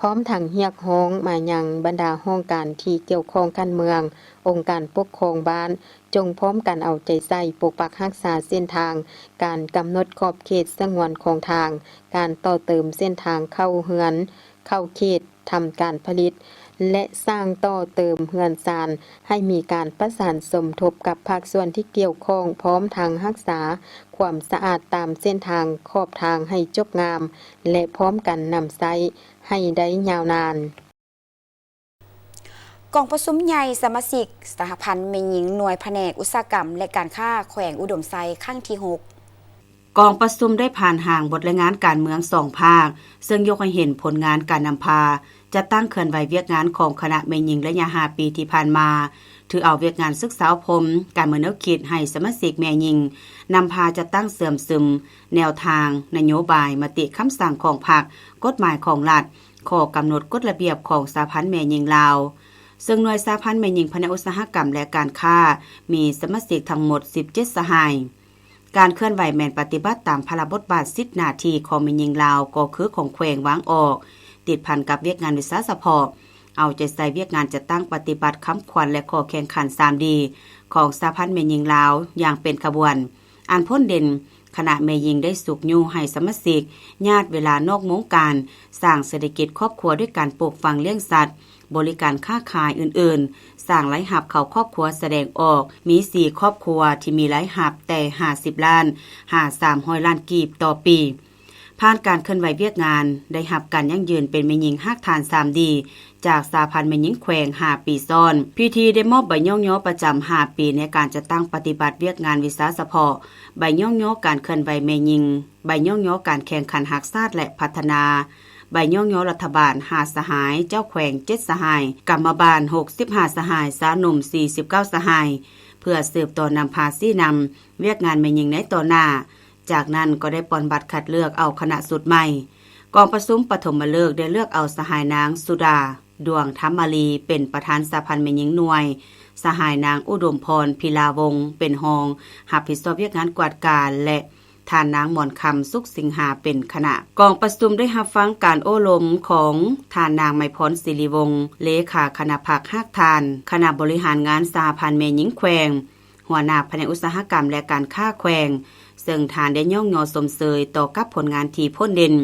พร้อมทั้งเรียกร้องมายังบรรดาห้องการที่เกี่ยวข้องการเมืององค์การปกครองบ้านจงพร้อมกันเอาใจใส่ปกปักรักษาเส้นทางการกำหนดขอบเขตสงวนของทางการต่อเติมเส้นทางเข้าเฮือนเข้าเขตทำการผลิตและสร้างต่อเติมเฮือนซานให้มีการประสานสมทบกับภาคส่วนที่เกี่ยวข้องพร้อมทางรักษาความสะอาดตามเส้นทางขอบทางให้จบงามและพร้อมกันนำไซให้ได้ยาวนานกองประชุมใหญ่สมาชิกสหพันธ์แม่หญิงหน่วยแผนกอุตสาหกรรมและการค้าแขวงอุดมไซครั้งที่6กองประชุมได้ผ่านห่างบทรายงานการเมือง2ภาคซึ่งยกให้เห็นผลงานการนำพาจะตั้งเคลื่อนไหวเวียกงานของคณะแม่หญิงระยะ5ปีที่ผ่านมาถือเอาเวียกงานศึกษาพรมการเมืองแนวคิดให้สมาชิกแม่หญิงนำพาจะตั้งเสื่อมซึมแนวทางนโยบายมติคำสั่งของพรรคกฎหมายของรัฐข้อกำหนดกฎระเบียบของสหพันธ์แม่หญิงลาวซึ่งหน่วยสหพันธ์แม่หญิงแผนกอุตสาหกรรมและการค้ามีสมาชิกทั้งหมด17สหายการเคลื่อนไหวแม่นปฏิบัติตามพระบทบาท10หน้าที่ของแม่หญิงลาวก็คือของแขวงวางออกติดพันกับเวียกงานวิสาสะเพาะเอาใจใส่เวียกงานจะตั้งปฏิบัติคำขวัญและข้อแข่งขัน 3D ของสหพันธ์แม่หญิงลาวอย่างเป็นขบวนอันพ้นเด่นคณะแม่หญิงได้สุกยูให้สมาชิกญาติเวลานอกวงการสร้างเศรษฐกิจครอบครัวด้วยการปลูกฝังเลี้ยงสัตว์บริการค้าขายอื่นๆสร้างรายรับเข้าครอบครัวแสดงออกมี4ครอบครัวที่มีรายรับแต่50ล้าน300ล้านกีบต่อปีผ่านการเคลื่อนไหวเวียกงานได้รับการยั่งยืนเป็นแม่หญิงฮักฐาน 3D จากสหพันธ์แม่หญิงแขวง5ปีซ้อนพิธีได้มอบใบย่องย่อประจำ5ปีในการจะตั้งปฏิบัติเวียกงานวิสาสะเพาะใบย่องย่อการเคลื่อนไหวแม่หญิงใบย่องย่อการแข่งขันหักษาและพัฒนาใบย่องย่อรัฐบาล5สหายเจ้าแขวง7สหายกรรมบาล65สหายสาหนุ่ม49สหายเพื่อสืบต่อนำพาซี่นำเวียกงานแม่หญิงในต่อหน้าจากนั้นก็ได้ปอนบัตรคัดเลือกเอาคณะสุดใหม่กองประชุมปฐมฤกษ์ได้เลือกเอาสหายนางสุดาดวงธรรมลีเป็นประธานสหพันธ์แม่หญิงหน่วยสหายนางอุดมพรพิลาวงศ์เป็นรองรับผิดชอบเวียกงานกวาดการและทานนางหมอนคำสุขสิงหาเป็นคณะกองประชุมได้รับฟังการโอ้ลมของทานนางไมพรศิริวงศ์เลขาคณะภาคฮักทานคณะบริหารงานสหพันธ์แม่หญิงแขวงหัวหน้าแผนกอุตสาหกรรมและการค้าแขวงซึ่งทานได้ย่องยอสมเสยต่อกับผลงานที่พ้นเด่น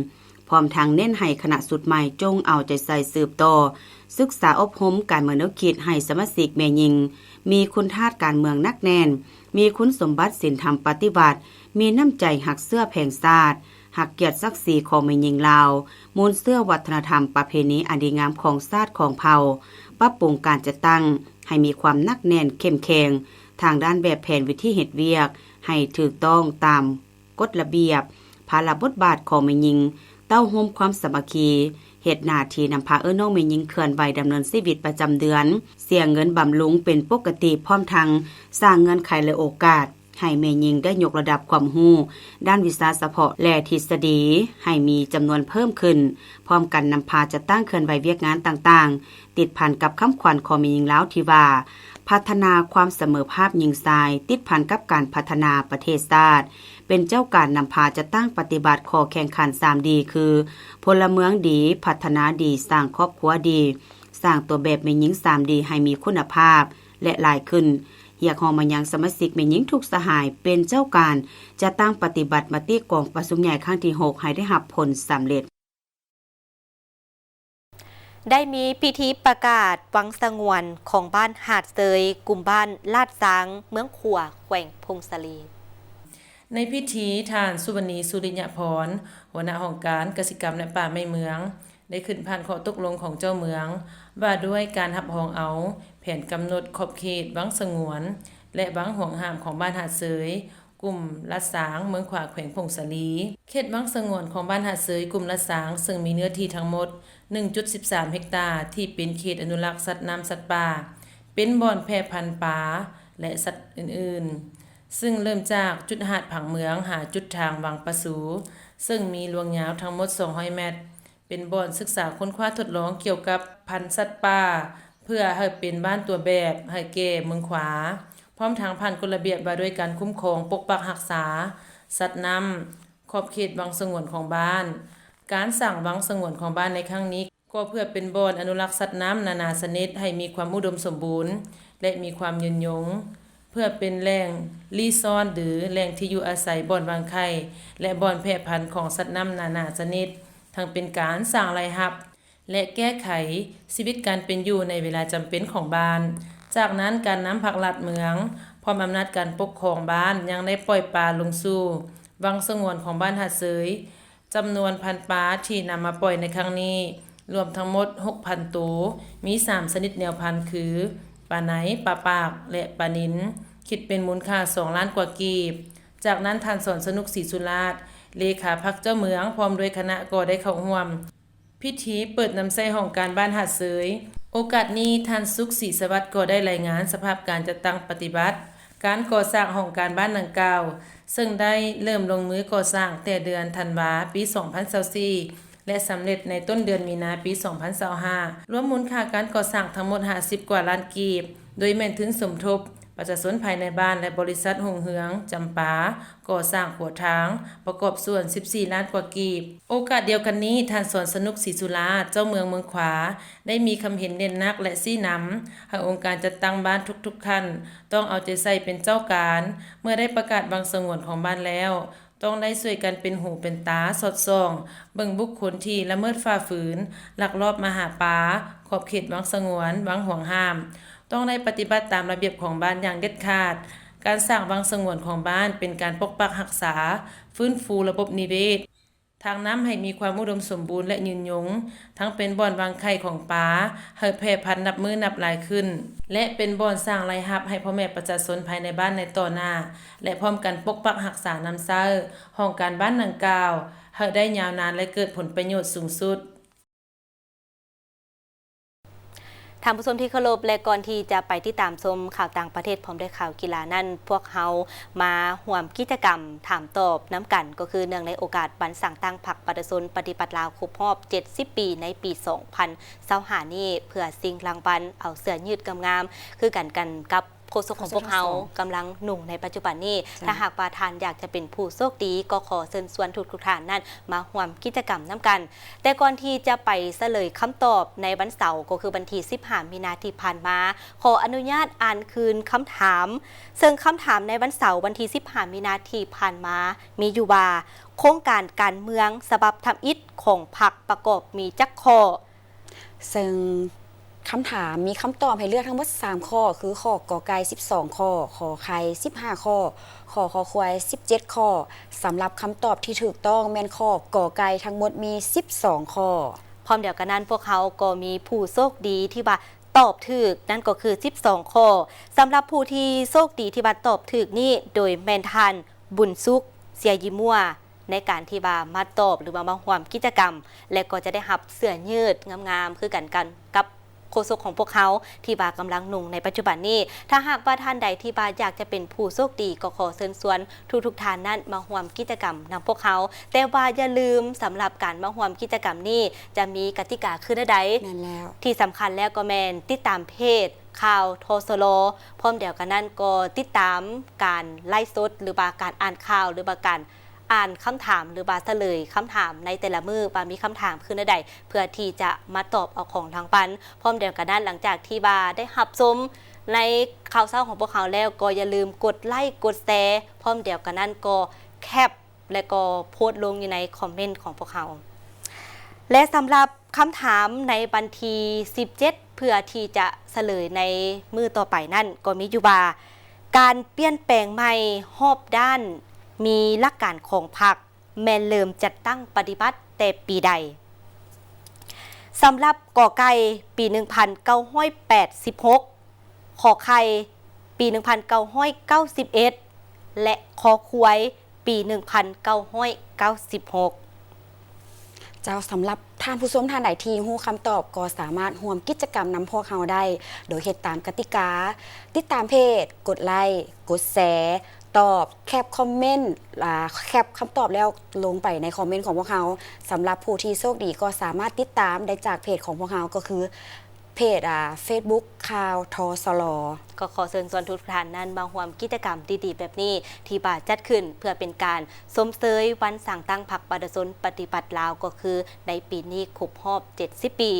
พร้อมทางเน้นให้คณะสุดใหม่จงเอาใจใส่สืบต่อศึกษาอบรมการเมืองแนวคิดให้สมาชิกแม่หญิงมีคุณธาตุการเมืองนักแน่นมีคุณสมบัติศีลธรรมปฏิบัติมีน้ำใจหักเสื้อแผงชาติหักเกียรติศักดิ์ศรีของแม่หญิงลาวมูลเสื้อวัฒนธรรมประเพณีอันดีงามของชาติของเผ่าปรับปรุงการจัดตั้งให้มีความนักแน่นเข้มแข็งทางด้านแบบแผนวิธีเฮ็ดเวียกให้ถูกต้องตามกฎระเบียบภาระบทบาทของแม่หญิงเต้าห่มความสามัคคีเฮ็ดหน้าที่นำพาน้องแม่หญิงเคลื่อนไหวดำเนินชีวิตประจำเดือนเสียเงินบำรุงเป็นปกติพร้อมทั้งสร้างเงื่อนไขและโอกาส ให้แม่หญิงได้ยกระดับความรู้ด้านวิชาเฉพาะและทฤษฎีให้มีจำนวนเพิ่มขึ้นพร้อมกันนำพาจะตั้งเคลื่อนไหวเวียกงานต่างๆติดพันกับคำขวัญของแม่หญิงลาวที่ว่าพัฒนาความเสมอภาพหญิงชายติดพันกับการพัฒนาประเทศชาติเป็นเจ้าการนำพาจะตั้งปฏิบัติข้อแข่งขัน 3D คือพลเมืองดีพัฒนาดีสร้างครอบครัวดีสร้างตัวแบบแม่หญิง 3D ให้มีคุณภาพและหลายขึ้นอยากฮอมายังสมาชิกแม่หญิงทุกสหายเป็นเจ้าการจะตั้งปฏิบัติมติกองประชุมใหญ่ครั้งที่ 6 ให้ได้รับผลสำเร็จได้มีพิธีประกาศวังสงวนของบ้านหาดเซยกลุ่มบ้านลาดซางเมืองขัวแขวงพงศลี ในพิธีท่านสุวรรณีสุริยพรหัวหน้าองค์การกสิกรรมและป่าไม้เมืองได้ขึ้นผ่านข้อตกลงของเจ้าเมืองว่าด้วยการรับรองเอาแผนกำหนดขอบเขตวังสงวนและวังห่วงห้ามของบ้านหาดเสยกลุ่มลัดสางเมืองขวาแขวงพงศลีเขตวังสงวนของบ้านหาดเสยกลุ่มลัดสางซึ่งมีเนื้อที่ทั้งหมด 1.13 เฮกตาร์ที่เป็นเขตอนุรักษ์สัตว์น้ำสัตว์ป่าเป็นบ่อนแพร่พันธุ์ปลาและสัตว์อื่นๆซึ่งเริ่มจากจุดหาดผังเมืองหาจุดทางวังปะสูซึ่งมีลวงยาวทั้งหมด200 เมตรเป็นบ่อนศึกษาค้นคว้าทดลองเกี่ยวกับพันธุ์สัตว์ป่าเพื่อให้เป็นบ้านตัวแบบให้แก่เมืองขวาพร้อมทางผ่านกฎระเบียบว่าด้วยการคุ้มครองปกปักรักษาสัตว์น้ำขอบเขตวังสงวนของบ้านการสร้างวังสงวนของบ้านในครั้งนี้ก็เพื่อเป็นบ่อนอนุรักษ์สัตว์น้ำนานาชนิดให้มีความอุดมสมบูรณ์และมีความยืนยงเพื่อเป็นแหล่งรีสอร์ทหรือแหล่งที่อยู่อาศัยบ่อนวางไข่และบ่อนแพร่พันธุ์ของสัตว์น้ำนานาชนิดทั้งเป็นการสร้างรายรับและแก้ไขชีวิตการเป็นอยู่ในเวลาจำเป็นของบ้านจากนั้นการนำผักลัดเมืองพร้อมอำนาจการปกครองบ้านยังได้ปล่อยปลาลงสู่วังสงวนของบ้านหาดเสยจำนวนพันปลาที่นำมาปล่อยในครั้งนี้รวมทั้งหมด 6,000 ตัวมี3ชนิดแนวพันธุ์คือปลาไหนปลาปากและปลานิลคิดเป็นมูลค่า2 ล้านกว่ากีบจากนั้นท่านสอนสนุกศรีสุราษฎร์เลขาพรรคเจ้าเมืองพร้อมด้วยคณะก็ได้เข้าร่วมพิธีเปิดน้ำใสของการบ้านหาดเสยโอกาสนี้ท่านสุขศรีสวัสดิ์ก็ได้รายงานสภาพการจัดตั้งปฏิบัติการก่อสร้างของการบ้านดังกล่าวซึ่งได้เริ่มลงมือก่อสร้างแต่เดือนธันวาปี 2024และสำเร็จในต้นเดือนมีนาปี 2025รวมมูลค่าการก่อสร้างทั้งหมด50 กว่าล้านกีบโดยแม่นทุนสมทบประชาชนภายในบ้านและบริษัทหงเหืองจำปาก่อสร้างหัวทางประกอบส่วน14 ล้านกว่ากีบโอกาสเดียวกันนี้ท่านสอนสนุกศรีสุราษฎร์เจ้าเมืองเมืองขวาได้มีคำเห็นเน้นนักและชี้นำให้องค์การจัดตั้งบ้านทุกๆขั้นต้องเอาใจใส่เป็นเจ้าการเมื่อได้ประกาศวังสงวนของบ้านแล้วต้องได้ช่วยกันเป็นหูเป็นตาสอดส่องเบิ่งบุคคลที่ละเมิดฝ่าฝืนลักลอบมาหาปลาขอบเขตวังสงวนวังห่วงห้ามต้องได้ปฏิบัติตามระเบียบของบ้านอย่างเด็ดขาดการสร้างวังสงวนของบ้านเป็นการปกปักรักษาฟื้นฟูระบบนิเวศทางน้ำให้มีความอุดมสมบูรณ์และยืนยงทั้งเป็นบ่อนวางไข่ของปลาให้แพร่พันธุ์นับมือนับหลายขึ้นและเป็นบ่อนสร้างรายรับให้พ่อแม่ประชาชนภายในบ้านในต่อหน้าและพร้อมกันปกปักรักษาน้ำเซ้อห้องการบ้านดังกล่าวให้ได้ยาวนานและเกิดผลประโยชน์สูงสุดท่านผู้ชมที่เคารพและก่อนที่จะไปที่ตามชมข่าวต่างประเทศพร้อมด้วยข่าวกีฬานั้นพวกเฮามาร่วมกิจกรรมถามตอบน้ำกันก็คือเนื่องในโอกาสวันสั่งตั้งพรรคประชาชนปฏิบัติลาวครบรอบ70 ปีในปี 2025นี้เพื่อสิ่งรางวัลเอาเสื้อยืดงามๆคือกันกับโฆษกของพวกเฮากำลังหนุ่งในปัจจุบันนี้ถ้าหากว่าท่านอยากจะเป็นผู้โชคดีก็ขอเชิญชวนทุกท่านนั้นมาร่วมกิจกรรมน้ำกันแต่ก่อนที่จะไปเฉลยคำตอบในวันเสาร์ก็คือวันที่15 มีนาคมที่ผ่านมาขออนุญาตอ่านคืนคำถามซึ่งคำถามในวันเสาร์วันที่15 มีนาคมที่ผ่านมามีอยู่ว่าโครงการการเมืองฉบับทำอิฐของพรรคประกอบมีจักข้อซึ่งคำถามมีคำตอบให้เลือกทั้งหมด3ข้อคือข้อกอไก่12ข้อขอไข่15ข้อขอคอควาย17ข้อสำหรับคำตอบที่ถูกต้องแม่นข้อกอไก่ทั้งหมดมี12ข้อพร้อมเดียวกันนั้นพวกเขาก็มีผู้โชคดีที่ว่าตอบถูกนั่นก็คือ12ข้อสำหรับผู้ที่โชคดีที่ว่าตอบถูกนี่โดยแม่นทันบุญสุขเสียยิมัวในการที่ว่ามาตอบหรือว่ามาร่วมกิจกรรมและก็จะได้รับเสื้อยืดงามๆคือกันกับ โฆษกของพวกเขาที่บากำลังนุ่งในปัจจุบันนี้ถ้าหากว่าท่านใดที่บาอยากจะเป็นผู้โชคดีก็ขอเชิญชวนทุกท่านนั้นมาร่วมกิจกรรมนำพวกเขาแต่ว่าอย่าลืมสำหรับการมาร่วมกิจกรรมนี้จะมีกติกาคือใดที่สำคัญแล้วก็แมนติดตามเพจข่าวโทสโลพร้อมเดียวกันนั้นก็ติดตามการไล่สดหรือว่าการอ่านข่าวหรือว่าการอ่านคำถามหรือบาเฉลยคำถามในแต่ละมือบามีคำถามขึ้นใดเพื่อที่จะมาตอบเอาของทางปันพร้อมเดียวกันนั้นหลังจากที่บาได้หับชมในข่าวเศร้าของพวกเขาแล้วก็อย่าลืมกดไลค์กดแชร์พร้อมเดียวกันนั้นก็แคปและก็โพสต์ลงอยู่ในคอมเมนต์ของพวกเขาและสำหรับคำถามในบันที17เพื่อที่จะเฉลยในมือต่อไปนั่นก็มีอยู่ว่าการเปลี่ยนแปลงใหม่รอบด้านมีหลักการของพรรคแม่นเริ่มจัดตั้งปฏิบัติแต่ปีใดสำหรับกอไก่ปี 1986 ขอไข่ปี 1991 และคอควายปี 1996เจ้าสำหรับท่านผู้ชมท่านใดที่ฮู้คำตอบก็สามารถร่วมกิจกรรมนำพวกเขาได้โดยเฮ็ดตามกติกาติดตามเพจกดไลค์กดแชร์ตอบแคปคอมเมนต์แคปคำตอบแล้วลงไปในคอมเมนต์ของพวกเขาสำหรับผู้ที่โชคดีก็สามารถติดตามได้จากเพจของพวกเขาก็คือเพจFacebook ข่าวทสลก็ขอเชิญชวนทุกท่านนั้นมาร่วมกิจกรรมดีๆแบบนี้ที่บาจัดขึ้นเพื่อเป็นการสมเสยวันสั่งตั้งพรรคประชาชนปฏิบัติลาวก็คือในปีนี้ครบรอบ70 ปี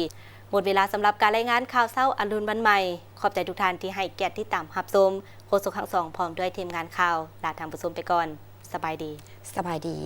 หมดเวลาสำหรับการรายงานข่าวเช้าอรุณวันใหม่ขอบใจทุกท่านที่ให้เกียรติที่ตามรับชมโฆษกทั้งสองพร้อมด้วยทีมงานข่าวลาท่านผู้ชมไปก่อนสบายดี